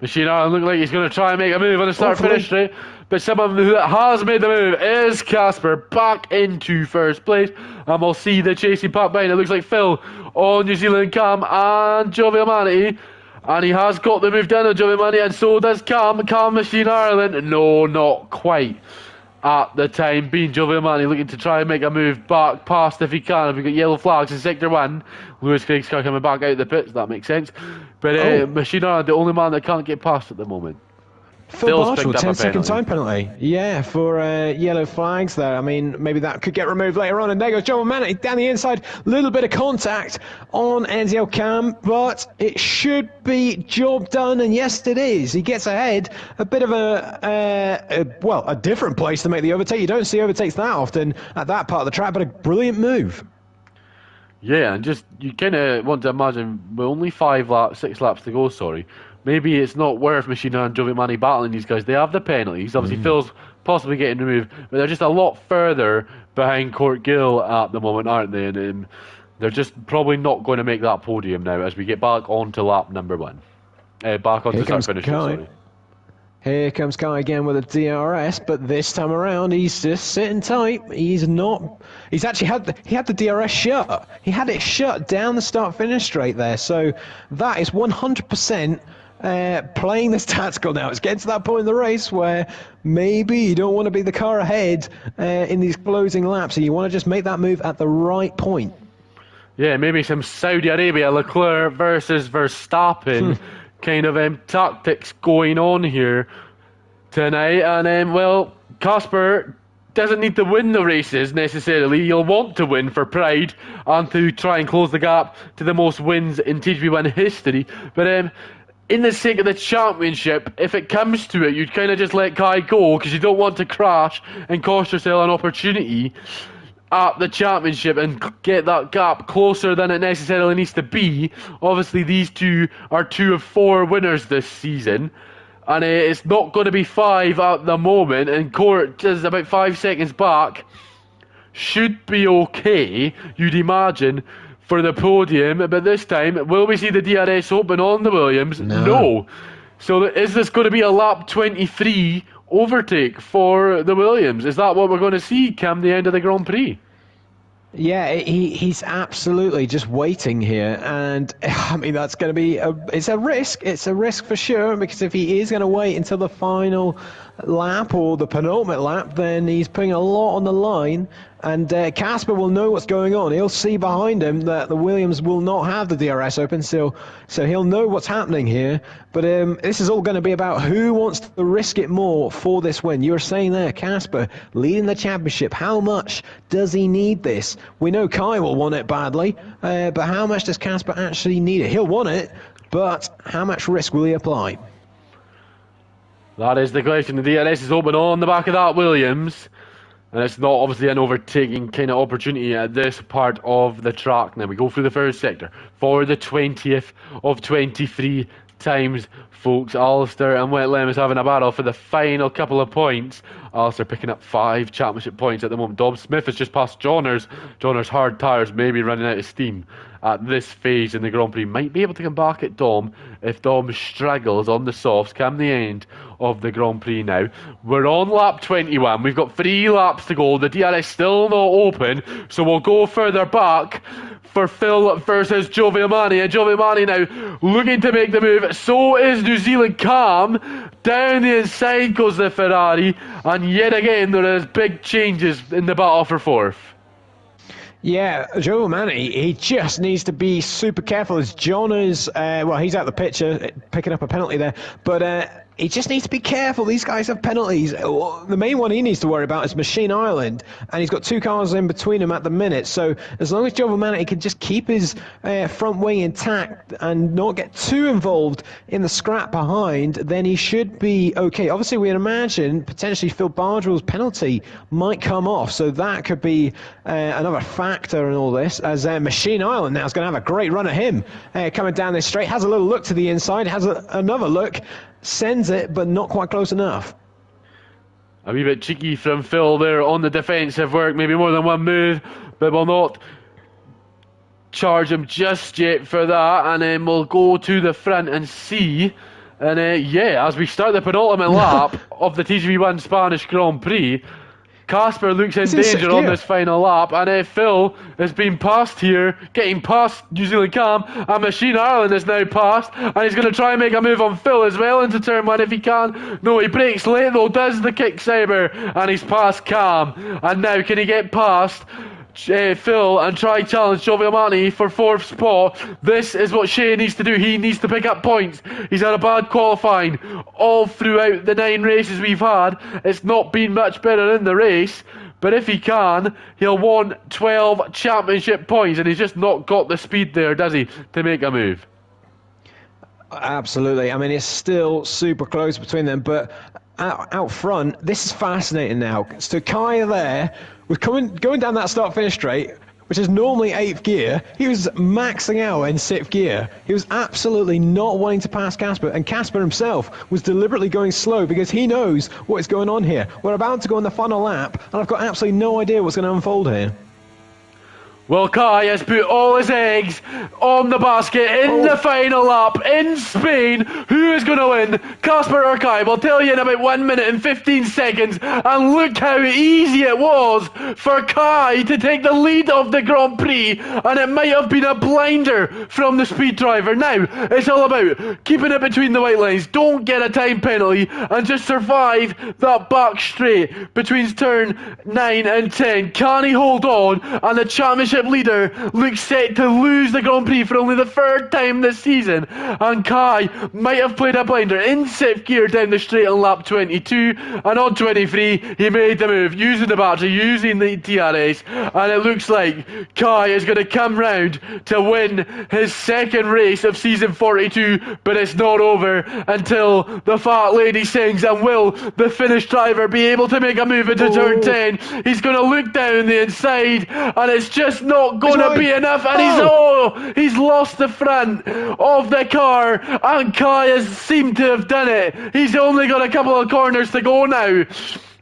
A: Machine Island looks like he's going to try and make a move on the start-finish straight, but someone who has made the move is Casper back into first place, and we'll see the chasing pack behind. It looks like Phil on New Zealand Cam and Jovial Manatee, and he has got the move done on Jovial Manatee, and so does Cam Machine Ireland. No, not quite. At the time being, Jovial Manatee looking to try and make a move back past if he can. We've got yellow flags in sector 1. Lewis Craig's car coming back out of the pits, that makes sense. But Machine Ireland, the only man that can't get past at the moment.
B: Phil Bargewell, 10-second time penalty. Yeah, for yellow flags there. I mean, maybe that could get removed later on. And there goes Joel Manatee down the inside. Little bit of contact on NZL Cam, but it should be job done. And yes, it is. He gets ahead. A bit of a different place to make the overtake. You don't see overtakes that often at that part of the track, but a brilliant move.
A: Yeah, and just, you kind of want to imagine, with only 6 laps to go, maybe it's not worth Machine and Jovial Manatee battling these guys. They have the penalties. Obviously, Phil's possibly getting removed, but they're just a lot further behind Court Gill at the moment, aren't they? And they're just probably not going to make that podium now as we get back onto lap number 1. Back onto start finish.
B: Here comes Kai again with a DRS, but this time around he's just sitting tight. He's actually had the DRS shut. He had it shut down the start-finish straight there. So that is 100% playing this tactical now. It's getting to that point in the race where maybe you don't want to be the car ahead in these closing laps, and you want to just make that move at the right point. Yeah,
A: maybe some Saudi Arabia Leclerc versus Verstappen. Kind of tactics going on here tonight, and well, Casper doesn't need to win the races necessarily. He'll want to win for pride and to try and close the gap to the most wins in TGP1 history. But in the sake of the championship, if it comes to it, you'd kind of just let Kai go because you don't want to crash and cost yourself an opportunity at the championship and get that gap closer than it necessarily needs to be. Obviously, these two are 2 of 4 winners this season, and it's not going to be 5 at the moment, and Court just about 5 seconds back. Should be okay, you'd imagine, for the podium, but this time, will we see the DRS open on the Williams? No. So is this going to be a lap 23 overtake for the Williams? Is that what we're going to see come the end of the Grand Prix?
B: Yeah, he's absolutely just waiting here, and I mean that's going to be it's a risk. It's a risk for sure, because if he is going to wait until the final lap or the penultimate lap, then he's putting a lot on the line. And Casper will know what's going on. He'll see behind him that the Williams will not have the DRS open, so he'll know what's happening here. But this is all going to be about who wants to risk it more for this win. You were saying there, Casper leading the championship. How much does he need this? We know Kai will want it badly, but how much does Casper actually need it? He'll want it, but how much risk will he apply?
A: That is the question. The DRS is open on the back of that Williams. And it's not obviously an overtaking kind of opportunity at this part of the track. Now we go through the first sector for the 20th of 23 times, folks. Alistair and Wet Lem is having a battle for the final couple of points Alistair picking up 5 championship points at the moment. Dom Smith has just passed Johners. Johners' hard tyres may be running out of steam at this phase in the Grand Prix. Might be able to come back at Dom if Dom struggles on the softs come the end of the Grand Prix now. We're on lap 21. We've got 3 laps to go. The DRS still not open, so we'll go further back for Phil versus Joe Villani. And Joe Villani now looking to make the move. So is New Zealand Cam. Down the inside goes the Ferrari. And yet again, there is big changes in the battle for 4th.
B: Yeah, Joe Manny, he just needs to be super careful as John is, he's out the picture, picking up a penalty there, but he just needs to be careful. These guys have penalties. The main one he needs to worry about is Machine Island, and he's got 2 cars in between him at the minute, so as long as Joe Manny can just keep his front wing intact and not get too involved in the scrap behind, then he should be okay. Obviously, we'd imagine potentially Phil Bardwell's penalty might come off, so that could be another factor in all this, as Machine Island now is going to have a great run at him coming down this straight, has a little look to the inside, has another look, sends it, but not quite close enough.
A: A wee bit cheeky from Phil there on the defensive work, maybe more than one move, but we'll not charge him just yet for that, and then we'll go to the front and see. And as we start the penultimate lap of the TGV1 Spanish Grand Prix, Casper looks in danger on this final lap, and Phil has been passed here, getting past New Zealand Cam, and Machine Ireland is now passed, and he's going to try and make a move on Phil as well into turn 1 if he can. No, he breaks late though, does the kick saber, and he's past Cam, and now can he get past Phil and try challenge Joe Villani for 4th spot? This is what Shea needs to do. He needs to pick up points. He's had a bad qualifying all throughout the 9 races we've had. It's not been much better in the race, but if he can, he'll want 12 championship points, and he's just not got the speed there, does he, to make a move?
B: Absolutely. I mean, it's still super close between them, but out front, this is fascinating now. So Kai there was going down that start-finish straight, which is normally 8th gear. He was maxing out in 6th gear. He was absolutely not wanting to pass Casper, and Casper himself was deliberately going slow because he knows what is going on here. We're about to go on the final lap, and I've got absolutely no idea what's going to unfold here.
A: Well, Kai has put all his eggs on the basket in the final lap in Spain. Who is going to win, Casper or Kai? We'll tell you in about 1 minute and 15 seconds. And look how easy it was for Kai to take the lead of the Grand Prix. And it might have been a blinder from the speed driver. Now, it's all about keeping it between the white lines. Don't get a time penalty and just survive that back straight between turn 9 and 10. Can he hold on? And the championship leader looks set to lose the Grand Prix for only the 3rd time this season, and Kai might have played a blinder in 6th gear down the straight on lap 22, and on 23 he made the move using the battery, using the TRS, and it looks like Kai is going to come round to win his 2nd race of season 42, but it's not over until the fat lady sings. And will the Finnish driver be able to make a move into turn 10? He's going to look down the inside, and it's just not going to be enough, and he's lost the front of the car, and Kai has seemed to have done it. He's only got a couple of corners to go now.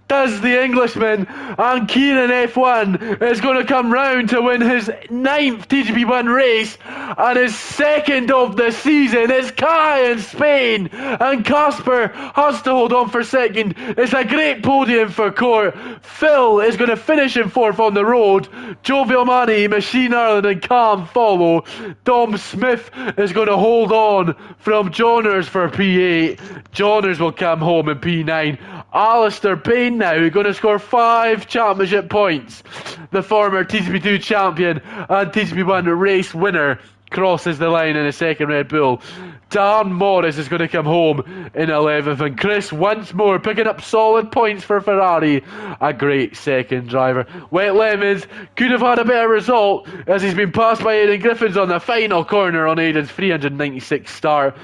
A: Does the Englishman, and Kieran F1 is going to come round to win his 9th TGP1 race and his 2nd of the season. It's Kai in Spain, and Casper has to hold on for 2nd. It's a great podium for Court. Phil is going to finish in 4th on the road. Joe Villani, Machine Ireland and Cam follow. Dom Smith is going to hold on from Johners for P8. Johners will come home in P9. Alistair Payne now going to score 5 championship points. The former TGP2 champion and TGP1 race winner crosses the line in a 2nd Red Bull. Dan Morris is going to come home in 11th, and Chris once more picking up solid points for Ferrari. A great 2nd driver. Wet Lemons could have had a better result as he's been passed by Aidan Griffiths on the final corner on Aidan's 396 start.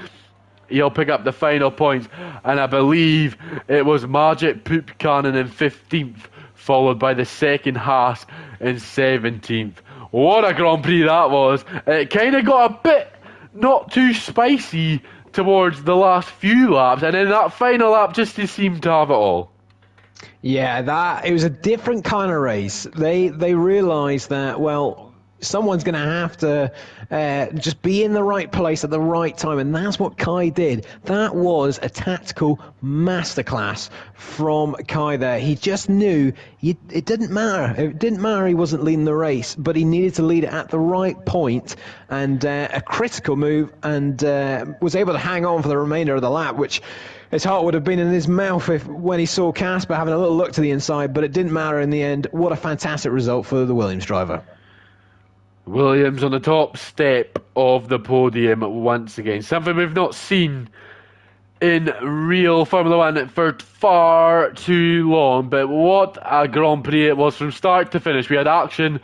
A: He'll pick up the final points, and I believe it was Majid Poop Cannon in 15th, followed by the 2nd Haas in 17th. What a Grand Prix that was. It kind of got a bit not too spicy towards the last few laps, and in that final lap just seemed to have it all.
B: Yeah, that it was a different kind of race. They realised that, well, someone's going to have to just be in the right place at the right time, and that's what Kai did. That was a tactical masterclass from Kai there. He just knew it didn't matter. It didn't matter he wasn't leading the race, but he needed to lead it at the right point, and a critical move, and was able to hang on for the remainder of the lap, which his heart would have been in his mouth when he saw Casper having a little look to the inside, but it didn't matter in the end. What a fantastic result for the Williams driver.
A: Williams on the top step of the podium once again. Something we've not seen in real Formula One for far too long. But what a Grand Prix it was from start to finish. We had action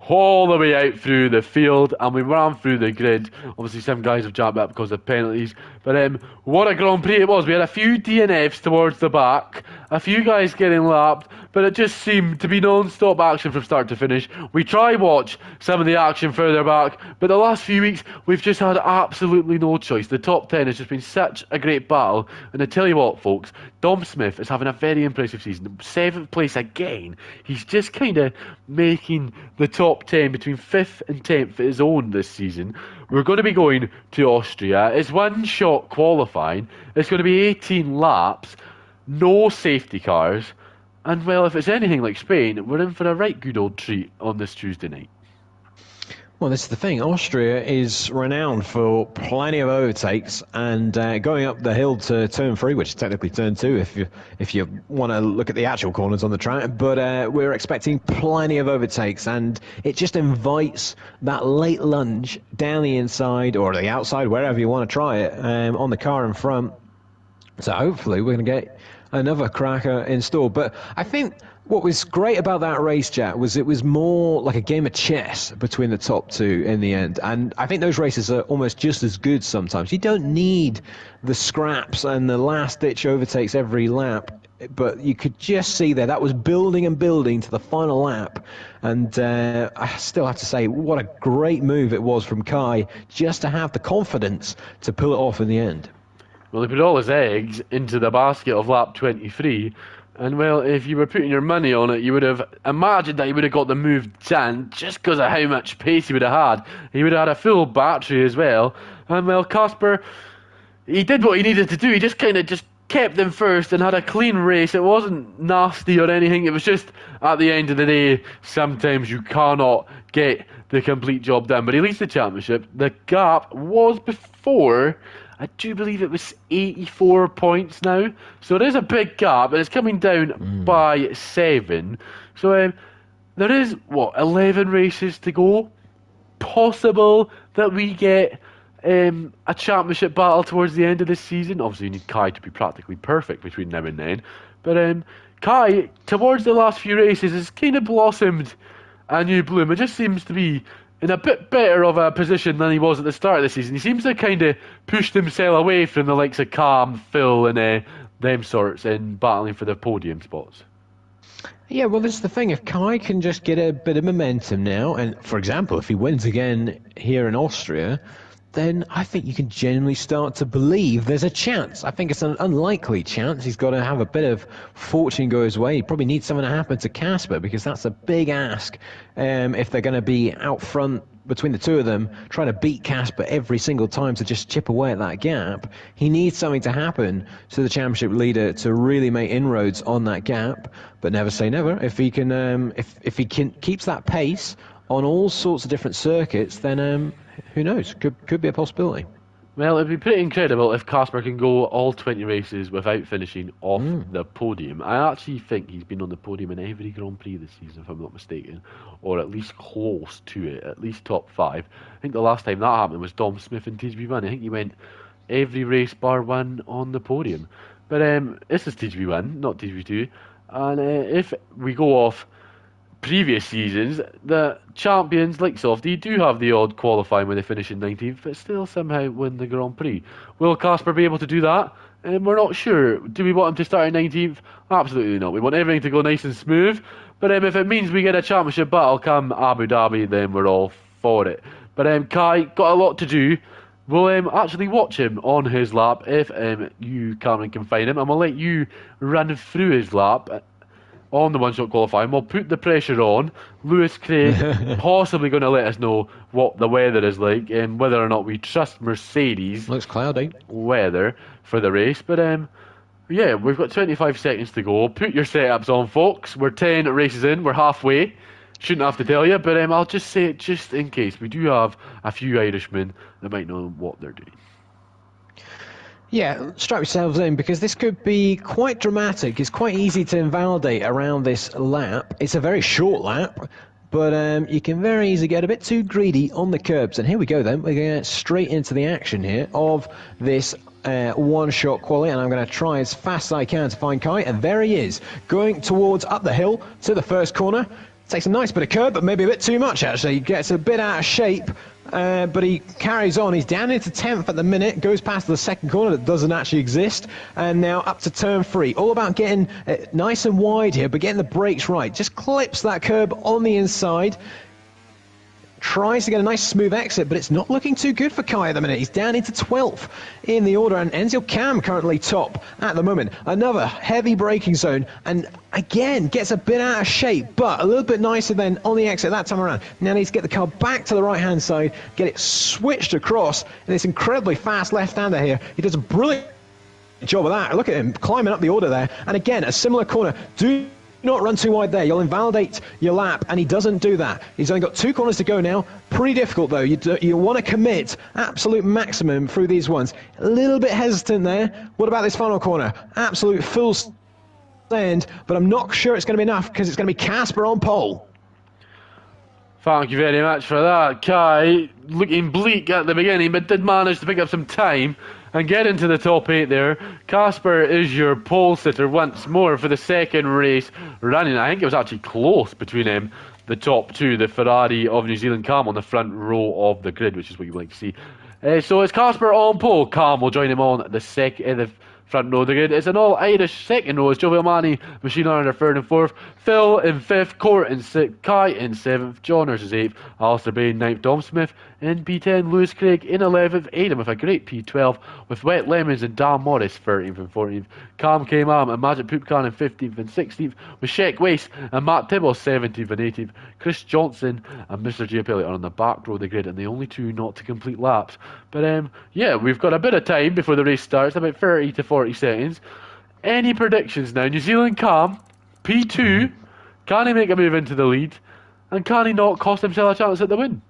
A: all the way out through the field, and we ran through the grid. Obviously, some guys have jumped up because of penalties, but what a Grand Prix it was. We had a few DNFs towards the back, a few guys getting lapped, but it just seemed to be non-stop action from start to finish. We try watch some of the action further back, but the last few weeks we've just had absolutely no choice. The top 10 has just been such a great battle, and I tell you what, folks, Dom Smith is having a very impressive season. 7th place again. He's just kind of making the top 10 between 5th and 10th his own this season. We're going to be going to Austria. It's one-shot qualifying. It's going to be 18 laps, no safety cars, and well, if it's anything like Spain, we're in for a right good old treat on this Tuesday night.
B: Well, this is the thing. Austria is renowned for plenty of overtakes, and going up the hill to turn 3, which is technically turn 2 if you want to look at the actual corners on the track. But we're expecting plenty of overtakes, and it just invites that late lunge down the inside or the outside, wherever you want to try it, on the car in front. So hopefully we're going to get another cracker in store. But I think what was great about that race, Jack, was it was more like a game of chess between the top two in the end. And I think those races are almost just as good sometimes. You don't need the scraps and the last-ditch overtakes every lap, but you could just see that was building and building to the final lap. And I still have to say, what a great move it was from Kai just to have the confidence to pull it off in the end.
A: Well, he put all his eggs into the basket of lap 23. And, well, if you were putting your money on it, you would have imagined that he would have got the move done just because of how much pace he would have had. He would have had a full battery as well. And, well, Casper, he did what he needed to do. He just kind of just kept them first and had a clean race. It wasn't nasty or anything. It was just, at the end of the day, sometimes you cannot get the complete job done. But he leads the championship. The gap was before... I do believe it was 84 points now. So it is a big gap, and it's coming down by 7. So there is, 11 races to go? Possible that we get a championship battle towards the end of this season. Obviously, you need Kai to be practically perfect between now and then. But Kai, towards the last few races, has kind of blossomed a new bloom. It just seems to be in a bit better of a position than he was at the start of the season. He seems to kind of pushed himself away from the likes of Cam, Phil, and them sorts in battling for the podium spots.
B: Yeah, well, this is the thing. If Kai can just get a bit of momentum now, and for example, if he wins again here in Austria, then I think you can genuinely start to believe there's a chance. I think it's an unlikely chance. He's got to have a bit of fortune go his way. He probably needs something to happen to Casper, because that's a big ask if they're going to be out front between the two of them, trying to beat Casper every single time to just chip away at that gap. He needs something to happen to the championship leader to really make inroads on that gap. But never say never. If he can, if he keeps that pace on all sorts of different circuits, then who knows? Could be a possibility.
A: Well, it'd be pretty incredible if Casper can go all 20 races without finishing off the podium. I actually think he's been on the podium in every Grand Prix this season, if I'm not mistaken, or at least close to it, at least top 5. I think the last time that happened was Dom Smith in TGB1. I think he went every race bar 1 on the podium. But this is TGB1, not TGB2. And if we go off previous seasons, the champions like Softy do have the odd qualifying when they finish in 19th, but still somehow win the Grand Prix. Will Casper be able to do that? We're not sure. Do we want him to start in 19th? Absolutely not. We want everything to go nice and smooth, but if it means we get a championship battle come Abu Dhabi, then we're all for it. But Kai got a lot to do. We'll actually watch him on his lap if you, Cameron, can find him, and we'll let you run through his lap on the one-shot qualifying. We'll put the pressure on. Lewis Craig possibly going to let us know what the weather is like and whether or not we trust Mercedes.
B: Looks cloudy.
A: Weather for the race. But yeah, we've got 25 seconds to go. Put your setups on, folks. We're 10 races in. We're halfway. Shouldn't have to tell you, but I'll just say it just in case. We do have a few Irishmen that might know what they're doing.
B: Yeah, strap yourselves in because this could be quite dramatic. It's quite easy to invalidate around this lap. It's a very short lap, but you can very easily get a bit too greedy on the curbs. And here we go then. We're going to get straight into the action here of this one-shot quali, and I'm going to try as fast as I can to find Kai, and there he is, going towards up the hill to the first corner. Takes a nice bit of curb, but maybe a bit too much, actually. He gets a bit out of shape, but he carries on. He's down into 10th at the minute, goes past the second corner that doesn't actually exist, and now up to turn 3. All about getting nice and wide here, but getting the brakes right. Just clips that curb on the inside. Tries to get a nice smooth exit, but it's not looking too good for Kai at the minute. He's down into 12th in the order, and Enzil Cam currently top at the moment. Another heavy braking zone, and again gets a bit out of shape, but a little bit nicer than on the exit that time around. Now needs to get the car back to the right-hand side, get it switched across, and this incredibly fast left-hander here. He does a brilliant job of that. Look at him climbing up the order there, and again, a similar corner. Do not run too wide there. You'll invalidate your lap, and he doesn't do that. He's only got 2 corners to go now. Pretty difficult, though. You want to commit absolute maximum through these ones. A little bit hesitant there. What about this final corner? Absolute full stand, but I'm not sure it's going to be enough because it's going to be Casper on pole.
A: Thank you very much for that, Kai. Looking bleak at the beginning, but did manage to pick up some time and get into the top 8 there. Casper is your pole sitter once more for the second race running. I think it was actually close between the top 2, the Ferrari of New Zealand, Cam on the front row of the grid, which is what you like to see. So it's Casper on pole. Cam will join him on the front row of the grid. It's an all-Irish second row. It's Joe Villani, Machine Iron in 3rd and 4th, Phil in 5th, Court in 6th, Kai in 7th, Johners is 8th, Alistair Bain 9th, Dom Smith in P10, Lewis Craig in 11th, Aidan with a great P12, with Wet Lemons and Dan Morris 13th and 14th, Cam K. Mam and Magic Poopcan in 15th and 16th, with Sheck Waste and Matt Tibble 17th and 18th, Chris Johnson and Mr. Giapelli are on the back row of the grid, and the only 2 not to complete laps. But yeah, we've got a bit of time before the race starts, about 30 to 40 seconds. Any predictions now? New Zealand Cam, P2, can he make a move into the lead? And can he not cost himself a chance at the win?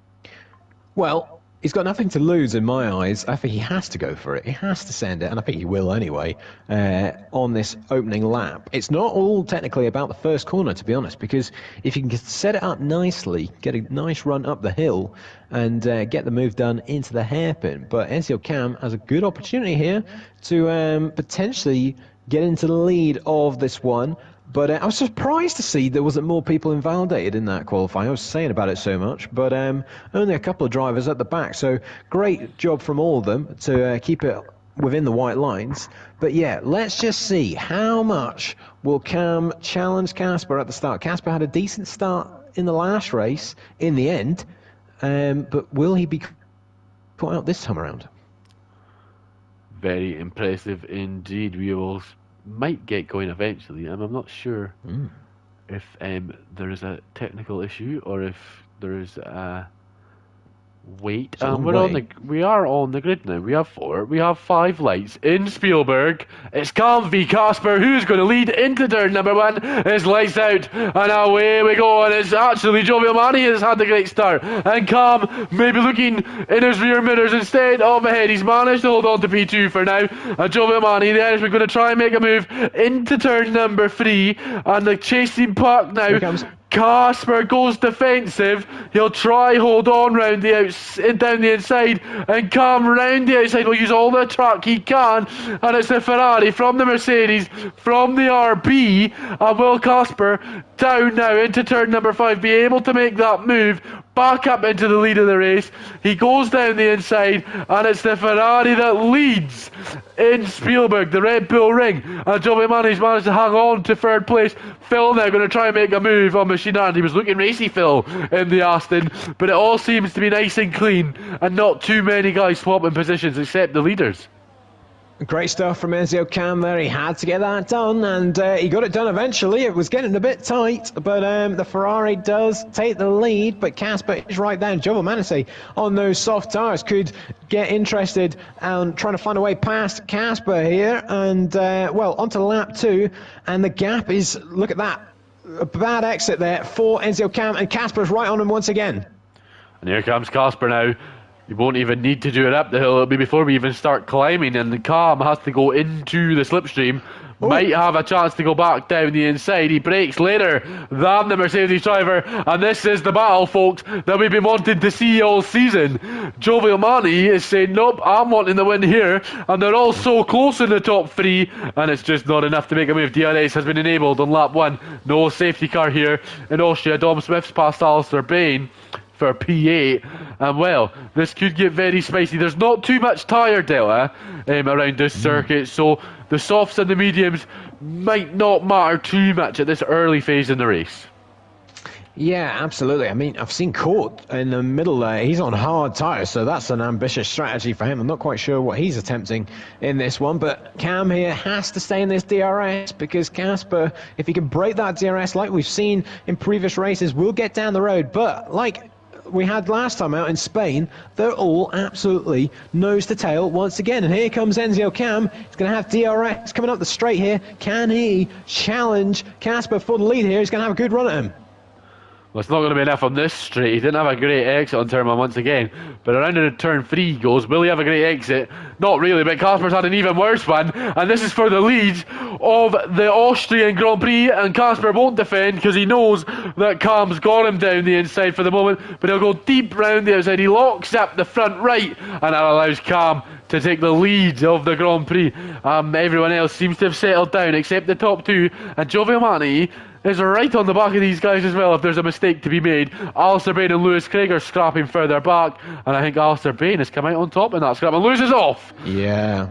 B: Well, he's got nothing to lose in my eyes. I think he has to go for it. He has to send it, and I think he will anyway, on this opening lap. It's not all technically about the first corner, to be honest, because if you can set it up nicely, get a nice run up the hill, and get the move done into the hairpin. But Enzil Cam has a good opportunity here to potentially get into the lead of this one. But I was surprised to see there wasn't more people invalidated in that qualifying. I was saying about it so much, but only a couple of drivers at the back. So great job from all of them to keep it within the white lines. But yeah, let's just see how much will Cam challenge Casper at the start. Casper had a decent start in the last race in the end, but will he be caught out this time around?
A: Very impressive indeed. We might get going eventually, and I'm not sure if there is a technical issue or if there is a wait. We are on the grid now. We have 5 lights in Spielberg. It's Cam v Casper. Who's going to lead into turn number 1? It's lights out, and away we go. And it's actually Joe Villani has had the great start, and Cam maybe looking in his rear mirrors instead of ahead. He's managed to hold on to P2 for now. And Joe Villani, the Irishman, going to try and make a move into turn number 3, and the chasing puck now. Here comes Casper goes defensive. He'll try hold on round the down the inside, and Cam round the outside will use all the track he can, and it's the Ferrari from the Mercedes from the RB, and will Casper down now into turn number 5 be able to make that move back up into the lead of the race? He goes down the inside, and it's the Ferrari that leads in Spielberg, the Red Bull Ring, and Joey Manny's managed to hang on to 3rd place. Phil now going to try and make a move on Machine Iron. He was looking racy, Phil, in the Aston, but it all seems to be nice and clean and not too many guys swapping positions except the leaders.
B: Great stuff from Ezio Cam there. He had to get that done, and he got it done eventually. It was getting a bit tight, but the Ferrari does take the lead, but Casper is right there. Giovinazzi on those soft tyres could get interested and trying to find a way past Casper here, and well, onto lap 2, and the gap is, look at that, a bad exit there for Ezio Cam, and Casper's right on him once again.
A: And here comes Casper now. You won't even need to do it up the hill. It'll be before we even start climbing, and the Cam has to go into the slipstream. Ooh. Might have a chance to go back down the inside. He brakes later than the Mercedes driver, and this is the battle, folks, that we've been wanting to see all season. Giovinazzi is saying, nope, I'm wanting the win here, and they're all so close in the top 3, and it's just not enough to make a move. DRS has been enabled on lap 1. No safety car here in Austria. Dom Smith's past Alistair Bain for P8, and well, this could get very spicy. There's not too much tyre delta around this circuit, so the softs and the mediums might not matter too much at this early phase in the race.
B: Yeah, absolutely. I mean, I've seen Court in the middle there. He's on hard tyres, so that's an ambitious strategy for him. I'm not quite sure what he's attempting in this one, but Cam here has to stay in this DRS because Casper, if he can break that DRS like we've seen in previous races, will get down the road. But like we had last time out in Spain, they're all absolutely nose to tail once again. And here comes Enzio Cam. He's going to have DRS coming up the straight here. Can he challenge Casper for the lead here? He's going to have a good run at him.
A: Well, it's not going to be enough on this straight. He didn't have a great exit on turn 1 once again. But around into turn 3 he goes. Will he have a great exit? Not really, but Casper's had an even worse one. And this is for the lead of the Austrian Grand Prix. And Casper won't defend because he knows that Cam's got him down the inside for the moment. But he'll go deep round the outside. He locks up the front right. And that allows Cam to take the lead of the Grand Prix. Everyone else seems to have settled down except the top 2. And Giovinazzi is right on the back of these guys as well if there's a mistake to be made. Alistair Bain and Lewis Craig are scrapping further back, and I think Alistair Bain has come out on top in that scrap, and Lewis is off.
B: Yeah.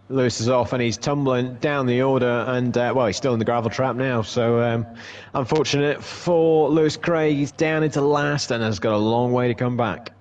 B: Lewis is off and he's tumbling down the order, and well, he's still in the gravel trap now, so unfortunate for Lewis Craig. He's down into last and has got a long way to come back.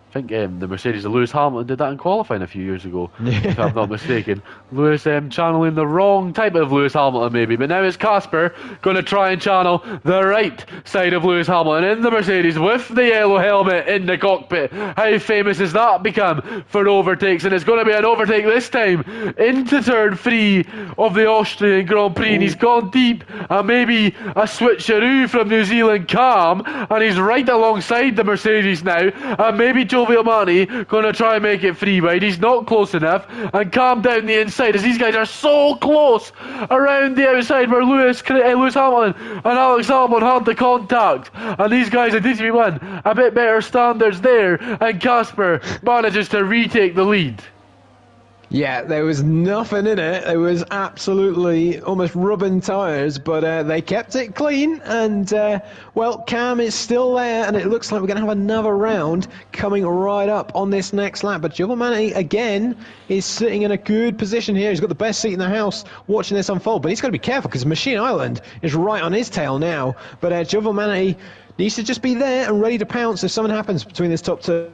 A: I think the Mercedes of Lewis Hamilton did that in qualifying a few years ago, if I'm not mistaken. Lewis channeling the wrong type of Lewis Hamilton maybe, but now it's Casper going to try and channel the right side of Lewis Hamilton in the Mercedes with the yellow helmet in the cockpit. How famous has that become for overtakes? And it's going to be an overtake this time into turn 3 of the Austrian Grand Prix, and he's gone deep, and maybe a switcheroo from New Zealand Cam, and he's right alongside the Mercedes now, and maybe Giovinazzi going to try and make it free wide. He's not close enough, and Cam down the inside as these guys are so close around the outside where Lewis Hamilton and Alex Albon had the contact, and these guys at DTP1 a bit better standards there, and Casper manages to retake the lead.
B: Yeah, there was nothing in it. It was absolutely almost rubbing tyres, but they kept it clean. And, well, Cam is still there, and it looks like we're going to have another round coming right up on this next lap. But Giovinazzi, again, is sitting in a good position here. He's got the best seat in the house watching this unfold. But he's got to be careful because Machine Island is right on his tail now. But Giovinazzi needs to just be there and ready to pounce if something happens between this top 2.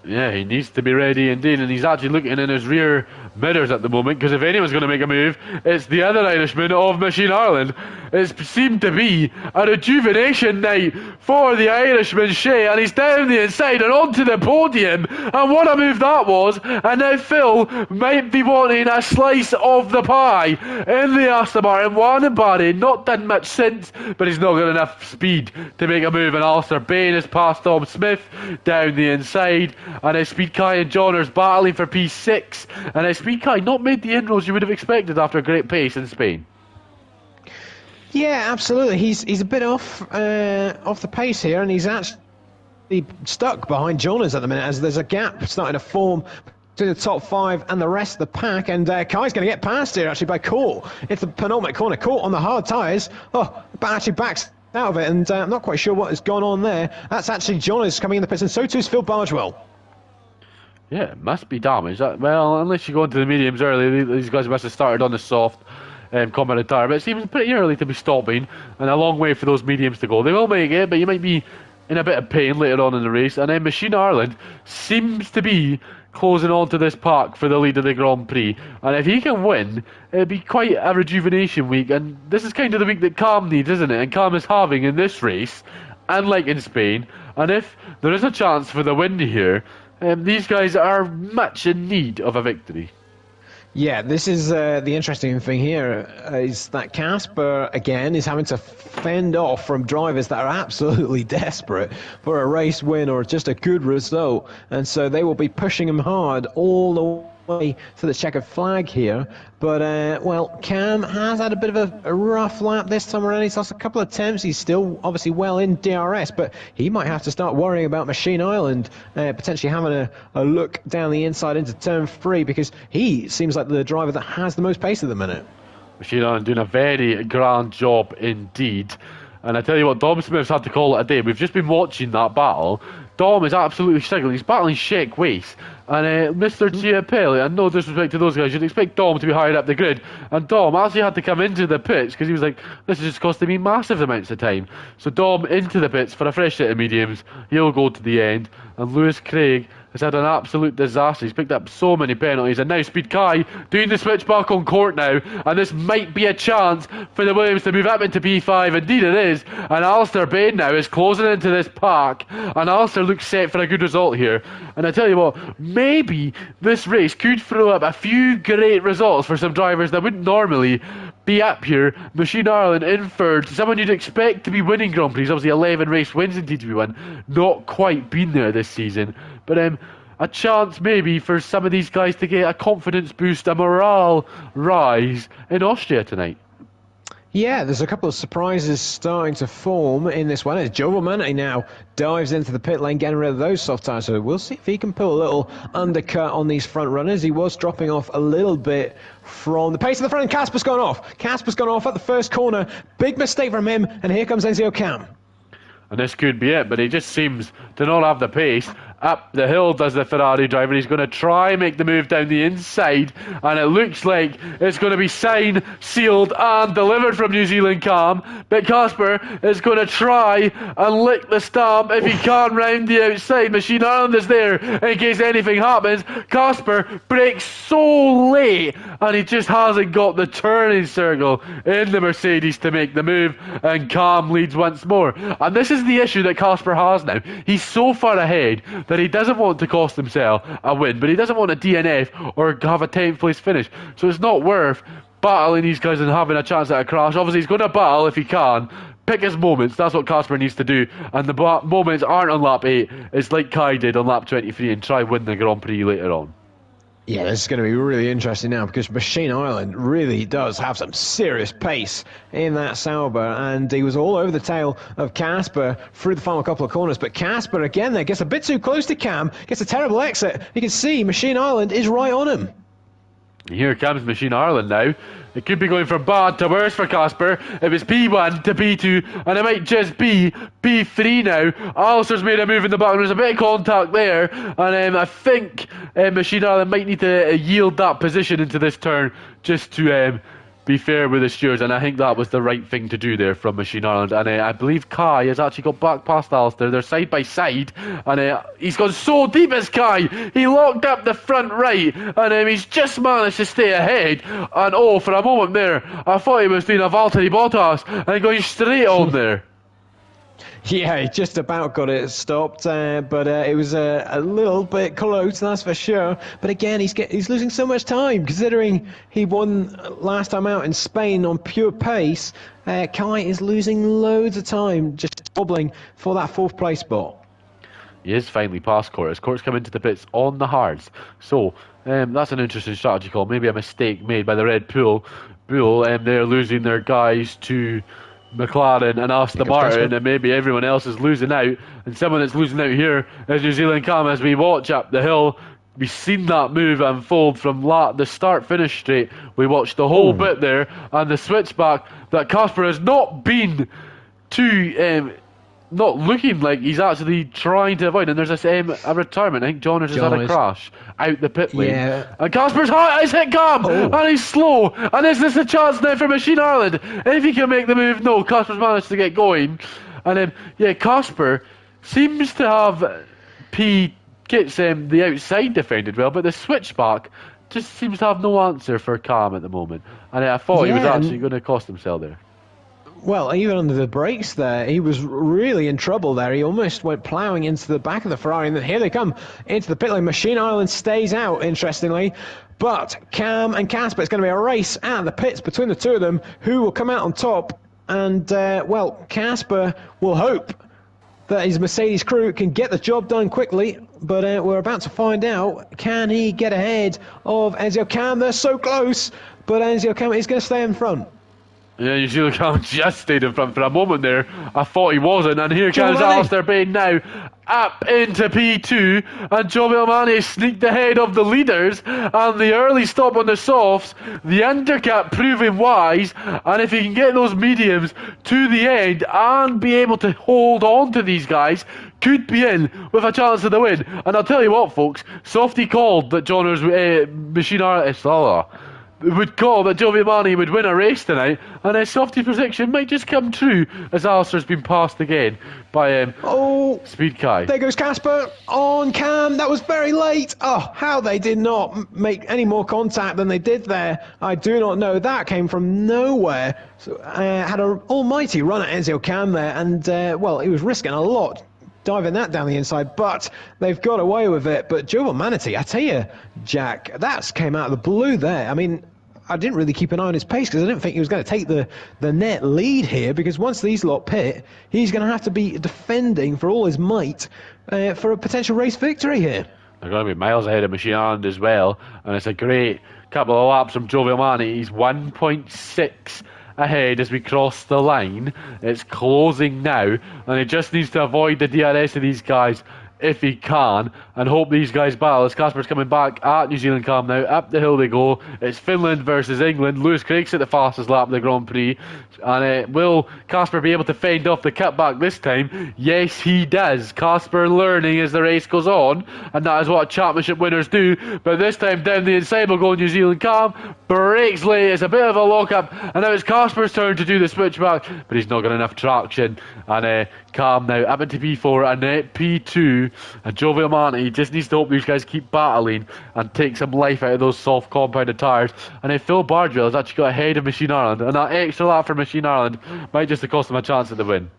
A: Yeah, he needs to be ready indeed, and he's actually looking in his rear mirrors at the moment, because if anyone's going to make a move, it's the other Irishman of Machine Ireland. It seemed to be a rejuvenation night for the Irishman Shea, and he's down the inside and onto the podium, and what a move that was. And now Phil might be wanting a slice of the pie in the Aston Martin. Juan Barry, not done much since, but he's not got enough speed to make a move, and Alistair Bain has passed Tom Smith down the inside, and Speed Kai and Johners battling for P6, and Speed Kai not made the inroads you would have expected after a great pace in Spain.
B: Yeah, absolutely. He's a bit off the pace here, and he's actually stuck behind Johners at the minute as there's a gap starting to form between the top 5 and the rest of the pack, and Kai's going to get past here actually by Court. It's the penultimate corner. Court on the hard tyres. Oh, but actually backs out of it, and I'm not quite sure what has gone on there. That's actually Johners coming in the pits, and so too is Phil Bargewell.
A: Yeah, it must be damaged. Well, unless you go into the mediums early, these guys must have started on the soft combat tire, but it seems pretty early to be stopping, and a long way for those mediums to go. They will make it, but you might be in a bit of pain later on in the race. And then Machine Ireland seems to be closing on to this park for the lead of the Grand Prix. And if he can win, it'd be quite a rejuvenation week. And this is kind of the week that Calm needs, isn't it? And Calm is having in this race, unlike in Spain. And if there is a chance for the win here, these guys are much in need of a victory.
B: Yeah, this is the interesting thing here is that Casper, again, is having to fend off from drivers that are absolutely desperate for a race win or just a good result. And so they will be pushing him hard all the way to the checkered flag here. But, well, Cam has had a bit of a rough lap this time around. He's lost a couple of attempts. He's still obviously well in DRS, but he might have to start worrying about Machine Island, potentially having a look down the inside into turn 3, because he seems like the driver that has the most pace at the minute.
A: Machine Island doing a very grand job indeed. And I tell you what, Dom Smith's had to call it a day. We've just been watching that battle. Dom is absolutely struggling. He's battling Sheik Weiss. And Mr. Giapelli, and no disrespect to those guys, you'd expect Dom to be higher up the grid. And Dom actually had to come into the pits because he was like, this is just costing me massive amounts of time. So Dom into the pits for a fresh set of mediums. He'll go to the end. And Lewis Craig has had an absolute disaster. He's picked up so many penalties. And now Speed Kai doing the switch back on court now. And this might be a chance for the Williams to move up into P5. Indeed it is. And Alistair Bain now is closing into this park. And Alistair looks set for a good result here. And I tell you what, maybe this race could throw up a few great results for some drivers that wouldn't normally be up here. Machine Ireland in third. Someone you'd expect to be winning Grand Prix. Obviously 11 race wins in T21. Not quite been there this season. But a chance maybe for some of these guys to get a confidence boost, a morale rise in Austria tonight.
B: Yeah, there's a couple of surprises starting to form in this one. As Joe Romante now dives into the pit lane, getting rid of those soft tyres. So we'll see if he can pull a little undercut on these front runners. He was dropping off a little bit from the pace of the front, and Casper's gone off. Casper's gone off at the first corner. Big mistake from him, and here comes Enzio Cam.
A: And this could be it, but he just seems to not have the pace. Up the hill does the Ferrari driver. He's going to try and make the move down the inside, and it looks like it's going to be signed, sealed and delivered from New Zealand Cam. But Casper is going to try and lick the stamp if he can round the outside. Machine Island is there in case anything happens. Casper breaks so late, and he just hasn't got the turning circle in the Mercedes to make the move, and Cam leads once more. And this is the issue that Casper has now. He's so far ahead that he doesn't want to cost himself a win, but he doesn't want a DNF or have a 10th place finish. So it's not worth battling these guys and having a chance at a crash. Obviously he's going to battle if he can, pick his moments. That's what Casper needs to do, and the moments aren't on lap 8. It's like Kai did on lap 23 and try win the Grand Prix later on.
B: Yeah, this is going to be really interesting now, because Machine Island really does have some serious pace in that Sauber, and he was all over the tail of Casper through the final couple of corners. But Casper again there gets a bit too close to Cam, gets a terrible exit. You can see Machine Island is right on him.
A: Here comes Machine Ireland now. It could be going from bad to worse for Casper. It was P1 to P2, and it might just be P3 now. Alistair's made a move in the back. There's a bit of contact there, and I think Machine Ireland might need to yield that position into this turn just to be fair with the stewards, and I think that was the right thing to do there from Machine Ireland. And I believe Kai has actually got back past Alistair. They're side by side, and he's gone so deep as Kai. He locked up the front right, and he's just managed to stay ahead. And oh, for a moment there, I thought he was doing a Valtteri Bottas and going straight on there.
B: Yeah, he just about got it stopped, but it was a little bit close, that's for sure. But again, he's losing so much time, considering he won last time out in Spain on pure pace. Kai is losing loads of time, just wobbling for that 4th place spot. He
A: is finally past Court. Court's come into the pits on the hards. So that's an interesting strategy call. Maybe a mistake made by the Red Bull. They're losing their guys to McLaren and Aston Martin, and maybe everyone else is losing out, and someone that's losing out here is New Zealand Cam. As we watch up the hill, we've seen that move unfold from the start-finish straight. We watched the whole bit there, and the switchback that Casper has not been too not looking like he's actually trying to avoid, and there's a retirement. I think Johners has had a crash out the pit lane, and Casper's hit Cam, and he's slow, and is this a chance now for Machine Island if he can make the move? No, Casper's managed to get going, and Casper seems to have gets the outside defended well, but the switchback just seems to have no answer for Cam at the moment. And I thought he was actually going to cost himself there.
B: Well, even under the brakes there, he was really in trouble there. He almost went ploughing into the back of the Ferrari, and then here they come into the pit lane. Machine Island stays out, interestingly. But Cam and Casper, it's going to be a race out of the pits between the two of them. Who will come out on top? And, well, Casper will hope that his Mercedes crew can get the job done quickly, but we're about to find out. Can he get ahead of Enzio Cam? They're so close, but Enzio Cam is going to stay in front.
A: Yeah, you see, look how just stayed in front for a moment there. I thought he wasn't, and here comes Alistair Bain now, up into P2, and Joe Mani sneaked ahead of the leaders, and the early stop on the softs, the undercut proving wise, and if he can get those mediums to the end and be able to hold on to these guys, could be in with a chance of the win. And I'll tell you what, folks, Softy called that Johnner's machine artist, would call that Joe Mani would win a race tonight, and a Softy prediction might just come true as Alistair's been passed again by Speed Kai.
B: There goes Casper on Cam. That was very late. Oh, how they did not make any more contact than they did there, I do not know. That came from nowhere. So, had an almighty run at Enzio Cam there, and well, he was risking a lot diving that down the inside, but they've got away with it. But Joe Manatee, I tell you, Jack, that came out of the blue there. I mean, I didn't really keep an eye on his pace because I didn't think he was going to take the net lead here, because once these lot pit, he's going to have to be defending for all his might for a potential race victory here.
A: They're going to be miles ahead of Machine Island as well, and it's a great couple of laps from Joe Mani. He's 1.6 ahead as we cross the line. It's closing now, and he just needs to avoid the DRS of these guys if he can, and hope these guys battle as Casper's coming back at New Zealand Cam now. Up the hill they go. It's Finland versus England. Lewis Craig's at the fastest lap of the Grand Prix, and will Casper be able to fend off the cutback this time? Yes, he does. Casper learning as the race goes on, and that is what championship winners do. But this time down the inside will go New Zealand Cam. Breaks late. It's a bit of a lock-up, and now it's Casper's turn to do the switchback, but he's not got enough traction, and Cam now up into P4 and P2, and Joe Mani just needs to hope these guys keep battling and take some life out of those soft compounded tyres. And Phil Bardwell has actually got ahead of Machine Ireland, and that extra lap for Machine Ireland might just have cost him a chance at the win.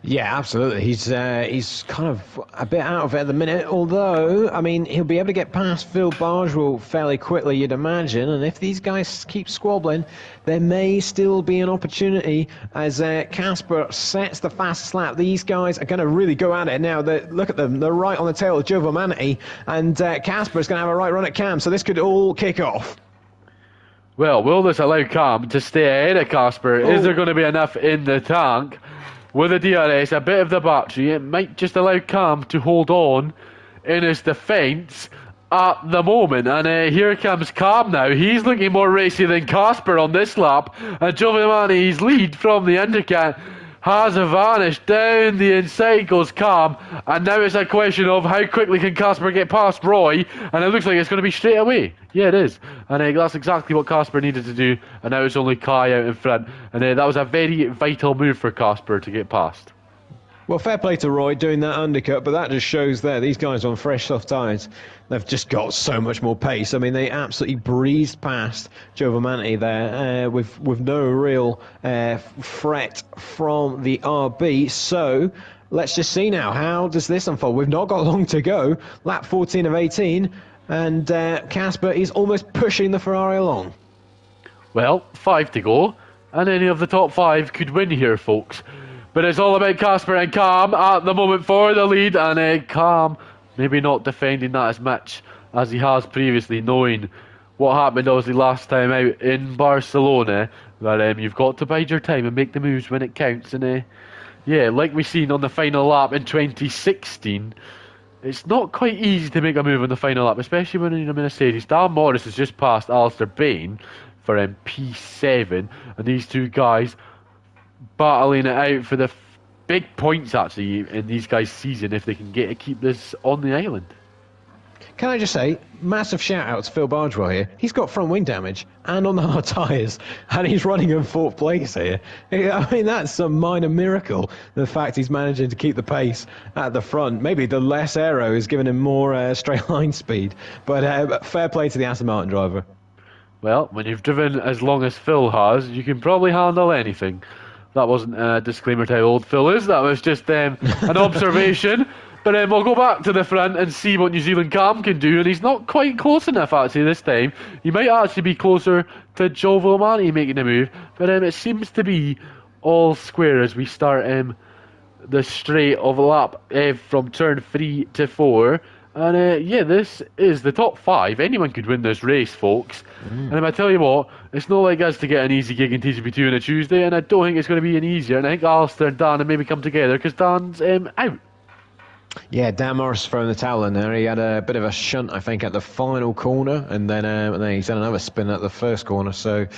B: Yeah, absolutely. He's kind of a bit out of it at the minute, although, I mean, he'll be able to get past Phil Bargewell fairly quickly, you'd imagine, and if these guys keep squabbling, there may still be an opportunity as Casper sets the fastest lap. These guys are going to really go at it now. Look at them, they're right on the tail of Joe Manatee, and Casper is going to have a right run at Cam, so this could all kick off.
A: Well, will this allow Cam to stay ahead of Casper? Is there going to be enough in the tank? With the DRS, a bit of the battery, it might just allow Cam to hold on in his defence at the moment. And here comes Cam now. He's looking more racy than Casper on this lap. And Joe Mani's lead from the undercut has vanished. Down the inside goes Cam, and now it's a question of how quickly can Casper get past Roy, and it looks like it's going to be straight away. Yeah, it is, and that's exactly what Casper needed to do, and now it's only Kai out in front, and that was a very vital move for Casper to get past.
B: Well, fair play to Roy doing that undercut, but that just shows there these guys on fresh soft tyres, they've just got so much more pace. I mean, they absolutely breezed past Joe Manatee there with no real threat from the RB. So let's just see now, how does this unfold? We've not got long to go. Lap 14 of 18, and Casper is almost pushing the Ferrari along.
A: Well, 5 to go, and any of the top 5 could win here, folks. But it's all about Casper and Cam at the moment for the lead, and Cam maybe not defending that as much as he has previously, knowing what happened obviously last time out in Barcelona. But you've got to bide your time and make the moves when it counts. And yeah, like we seen on the final lap in 2016, it's not quite easy to make a move on the final lap, especially when you're in a Mercedes. Dan Morris has just passed Alistair Bain for P7, and these two guys battling it out for the big points actually in these guys' season if they can keep this on the island.
B: Can I just say, massive shout out to Phil Bardwell here. He's got front wing damage and on the hard tyres, and he's running in 4th place here. I mean, that's a minor miracle. The fact he's managing to keep the pace at the front. Maybe the less aero is giving him more straight line speed. But fair play to the Aston Martin driver.
A: Well, when you've driven as long as Phil has, you can probably handle anything. That wasn't a disclaimer to how old Phil is. That was just an observation. But we'll go back to the front and see what New Zealand Cam can do. And he's not quite close enough, actually, this time. He might actually be closer to Joe Villamani making the move. But it seems to be all square as we start the straight of lap from turn 3 to 4. And yeah, this is the top 5. Anyone could win this race, folks. And I tell you what, it's not like us to get an easy gig in TGP2 on a Tuesday. And I don't think it's going to be any easier. And I think Alistair and Dan have maybe come together because Dan's out.
B: Yeah, Dan Morris throwing the towel in there. He had a bit of a shunt, I think, at the final corner, and then he's had another spin at the first corner. So,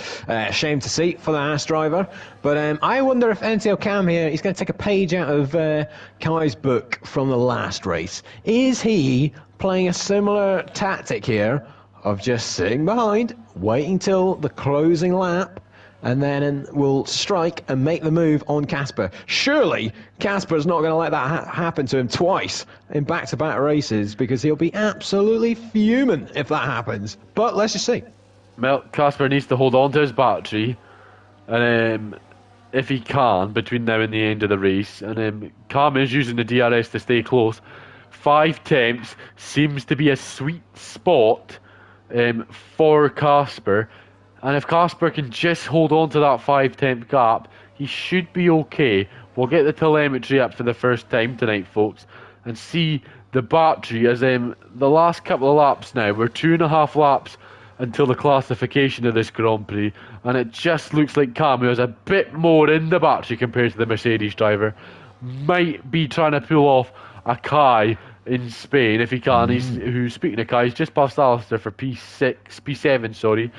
B: shame to see for the Haas driver. But I wonder if NTL Cam here, he's going to take a page out of Kai's book from the last race. Is he playing a similar tactic here of just sitting behind, waiting till the closing lap, and then we'll strike and make the move on Casper? Surely Casper's not going to let that happen to him twice in back-to-back races, because he'll be absolutely fuming if that happens. But let's just see.
A: Well, Casper needs to hold on to his battery, and if he can, between now and the end of the race. And Cam is using the DRS to stay close. 5 temps seems to be a sweet spot for Casper. And if Casper can just hold on to that 5 temp gap, he should be okay. We'll get the telemetry up for the first time tonight, folks, and see the battery as the last couple of laps now. We're 2.5 laps until the classification of this Grand Prix, and it just looks like Cam, who has a bit more in the battery compared to the Mercedes driver, might be trying to pull off a Kai in Spain if he can. Who's speaking of Kai, he's just past Alistair for P7, sorry.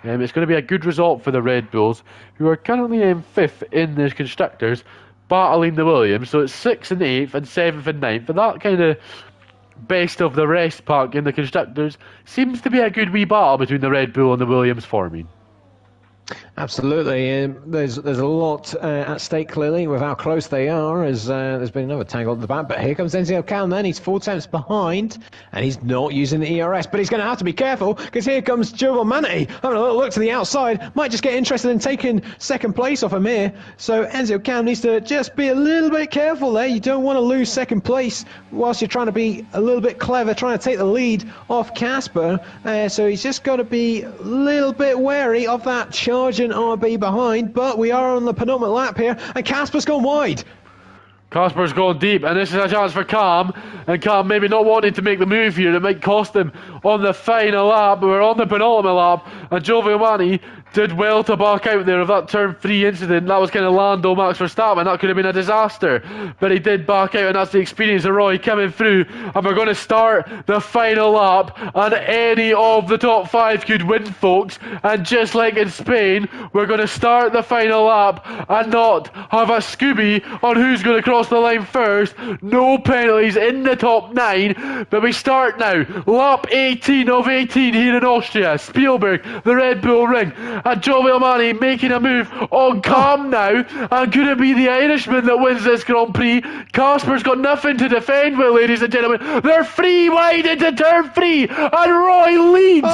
A: It's going to be a good result for the Red Bulls, who are currently in 5th in the constructors, battling the Williams. So it's 6th and 8th and 7th and 9th. But that kind of best of the rest pack in the constructors seems to be a good wee battle between the Red Bull and the Williams forming.
B: Absolutely. There's a lot at stake, clearly, with how close they are, as there's been another tangle at the back. But here comes NCL Cam then. He's 4 temps behind, and he's not using the ERS. But he's going to have to be careful, because here comes Joe Villamani having a little look to the outside. Might just get interested in taking second place off him here. So NCL Cam needs to just be a little bit careful there. You don't want to lose second place whilst you're trying to be a little bit clever, trying to take the lead off Casper. So he's just got to be a little bit wary of that charging RB behind, but we are on the penultimate lap here, and Casper's gone wide.
A: Casper's gone deep, and this is a chance for Cam, and Cam maybe not wanting to make the move here. It might cost him on the final lap. We're on the penultimate lap, and Joe Villamani did well to back out there of that turn 3 incident. That was kind of Lando Max Verstappen. That could have been a disaster, but he did back out, and that's the experience of Roy coming through. And we're going to start the final lap, and any of the top 5 could win, folks. And just like in Spain, we're going to start the final lap and not have a Scooby on who's going to cross the line first. No penalties in the top 9, but we start now. Lap 18 of 18 here in Austria. Spielberg, the Red Bull Ring. And Joe Villamani making a move on Cam now. And could it be the Irishman that wins this Grand Prix? Casper's got nothing to defend with, ladies and gentlemen. They're free wide into turn 3. And Roy leads.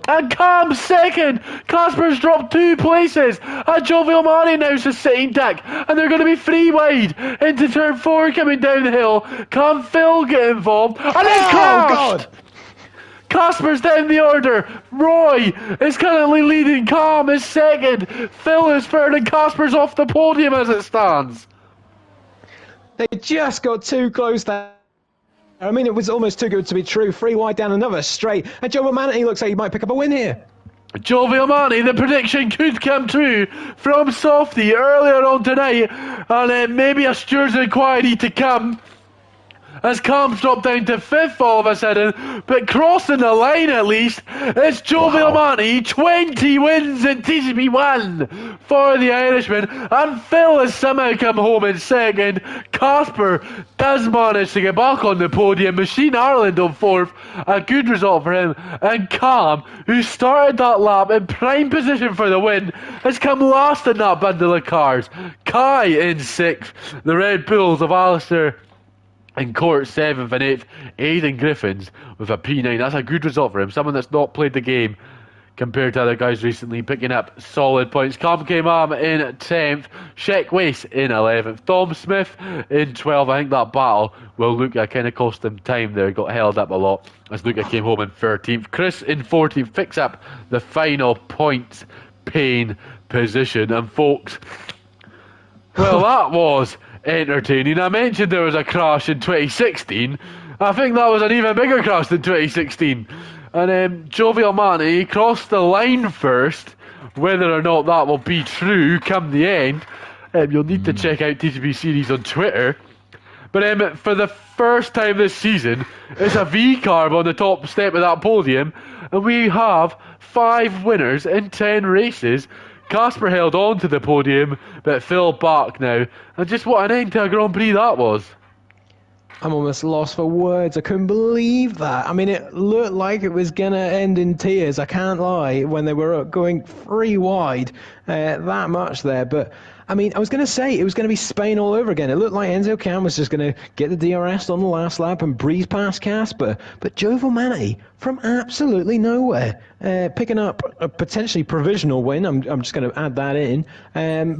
A: And Cam's second. Casper's dropped 2 places. And Joe Villamani now's just sitting duck. And they're going to be free wide into turn 4 coming down the hill. Can Phil get involved? And it's crashed! Casper's down the order. Roy is currently leading. Cam is second. Phil is third, and Casper's off the podium as it stands.
B: They just got too close there. I mean, it was almost too good to be true. 3 wide down another straight. And Joe Villamani looks like he might pick up a win here.
A: Joe Villamani, the prediction could come true from Softy earlier on tonight. And maybe a steward's inquiry to come, as Cam's dropped down to 5th all of a sudden, but crossing the line at least. It's Joe Villamani, 20 wins in TGP1 for the Irishman, and Phil has somehow come home in second. Casper does manage to get back on the podium. Machine Ireland on fourth, a good result for him. And Cam, who started that lap in prime position for the win, has come last in that bundle of cars. Kai in sixth, the Red Bulls of Alistair in court 7th and 8th, Aidan Griffins with a P9. That's a good result for him. Someone that's not played the game compared to other guys recently, picking up solid points. Cam Mam in 10th, Sheck Wace in 11th, Tom Smith in 12th. I think that battle, well, Luca kind of cost him time there, got held up a lot as Luca came home in 13th. Chris in 14th picks up the final points paying position. And folks, well, that was entertaining. I mentioned there was a crash in 2016. I think that was an even bigger crash than 2016. And Jovial Manny crossed the line first. Whether or not that will be true come the end, you'll need to check out TGP Series on Twitter. But for the first time this season, it's a V-carb on the top step of that podium, and we have 5 winners in 10 races. Casper held on to the podium, but Phil back now. And just what an end to a Grand Prix that was.
B: I'm almost lost for words. I couldn't believe that. I mean, it looked like it was going to end in tears, I can't lie, when they were going 3 wide, that much there. But, I mean, I was going to say it was going to be Spain all over again. It looked like Enzo Cam was just going to get the DRS on the last lap and breeze past Casper. But Joe Vomani, from absolutely nowhere, picking up a potentially provisional win. I'm just going to add that in.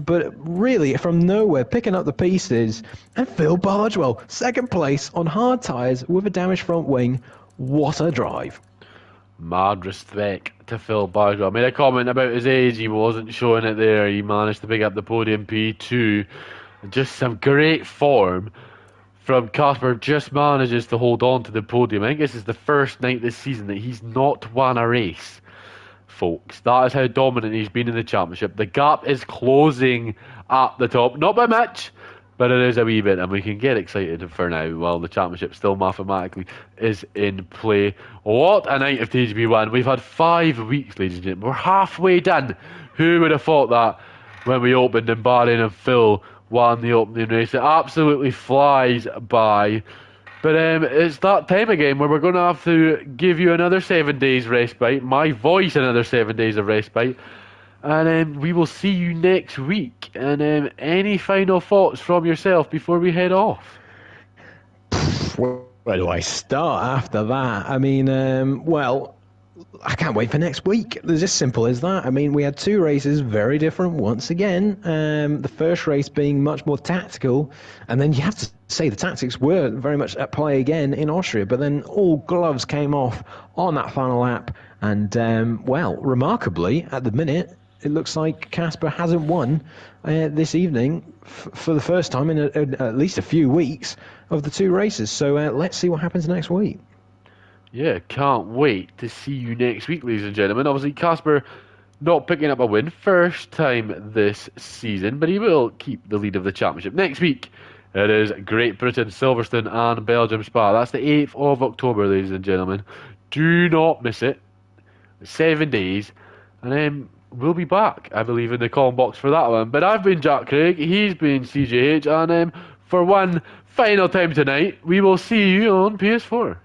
B: But really, from nowhere, picking up the pieces. And Phil Bardwell, second place on hard tyres with a damaged front wing. What a drive.
A: Mad respect to Phil Bardwell. I made a comment about his age. He wasn't showing it there. He managed to pick up the podium P2. Just some great form from Casper. Just manages to hold on to the podium. I think this is the first night this season that he's not won a race, folks. That is how dominant he's been in the championship. The gap is closing at the top. Not by much, but it is a wee bit, and we can get excited for now while the championship still mathematically is in play. What a night of TGP1. We've had 5 weeks, ladies and gentlemen. We're halfway done. Who would have thought that when we opened and Barry and Phil won the opening race? It absolutely flies by. But it's that time again where we're going to have to give you another 7 days respite, my voice another 7 days of respite. And we will see you next week. And any final thoughts from yourself before we head off?
B: Where do I start after that? I mean, well, I can't wait for next week. It's as simple as that. I mean, we had 2 races, very different once again. The first race being much more tactical. And then you have to say the tactics were very much at play again in Austria. But then all gloves came off on that final lap. And, well, remarkably, at the minute, it looks like Casper hasn't won this evening for the first time in at least a few weeks of the 2 races. So let's see what happens next week.
A: Yeah, can't wait to see you next week, ladies and gentlemen. Obviously, Casper not picking up a win, first time this season, but he will keep the lead of the championship. Next week, it is Great Britain, Silverstone and Belgium Spa. That's the 8th of October, ladies and gentlemen. Do not miss it. 7 days. And then we'll be back, I believe, in the comment box for that one. But I've been Jack Craig, he's been CJH, and for one final time tonight, we will see you on PS4.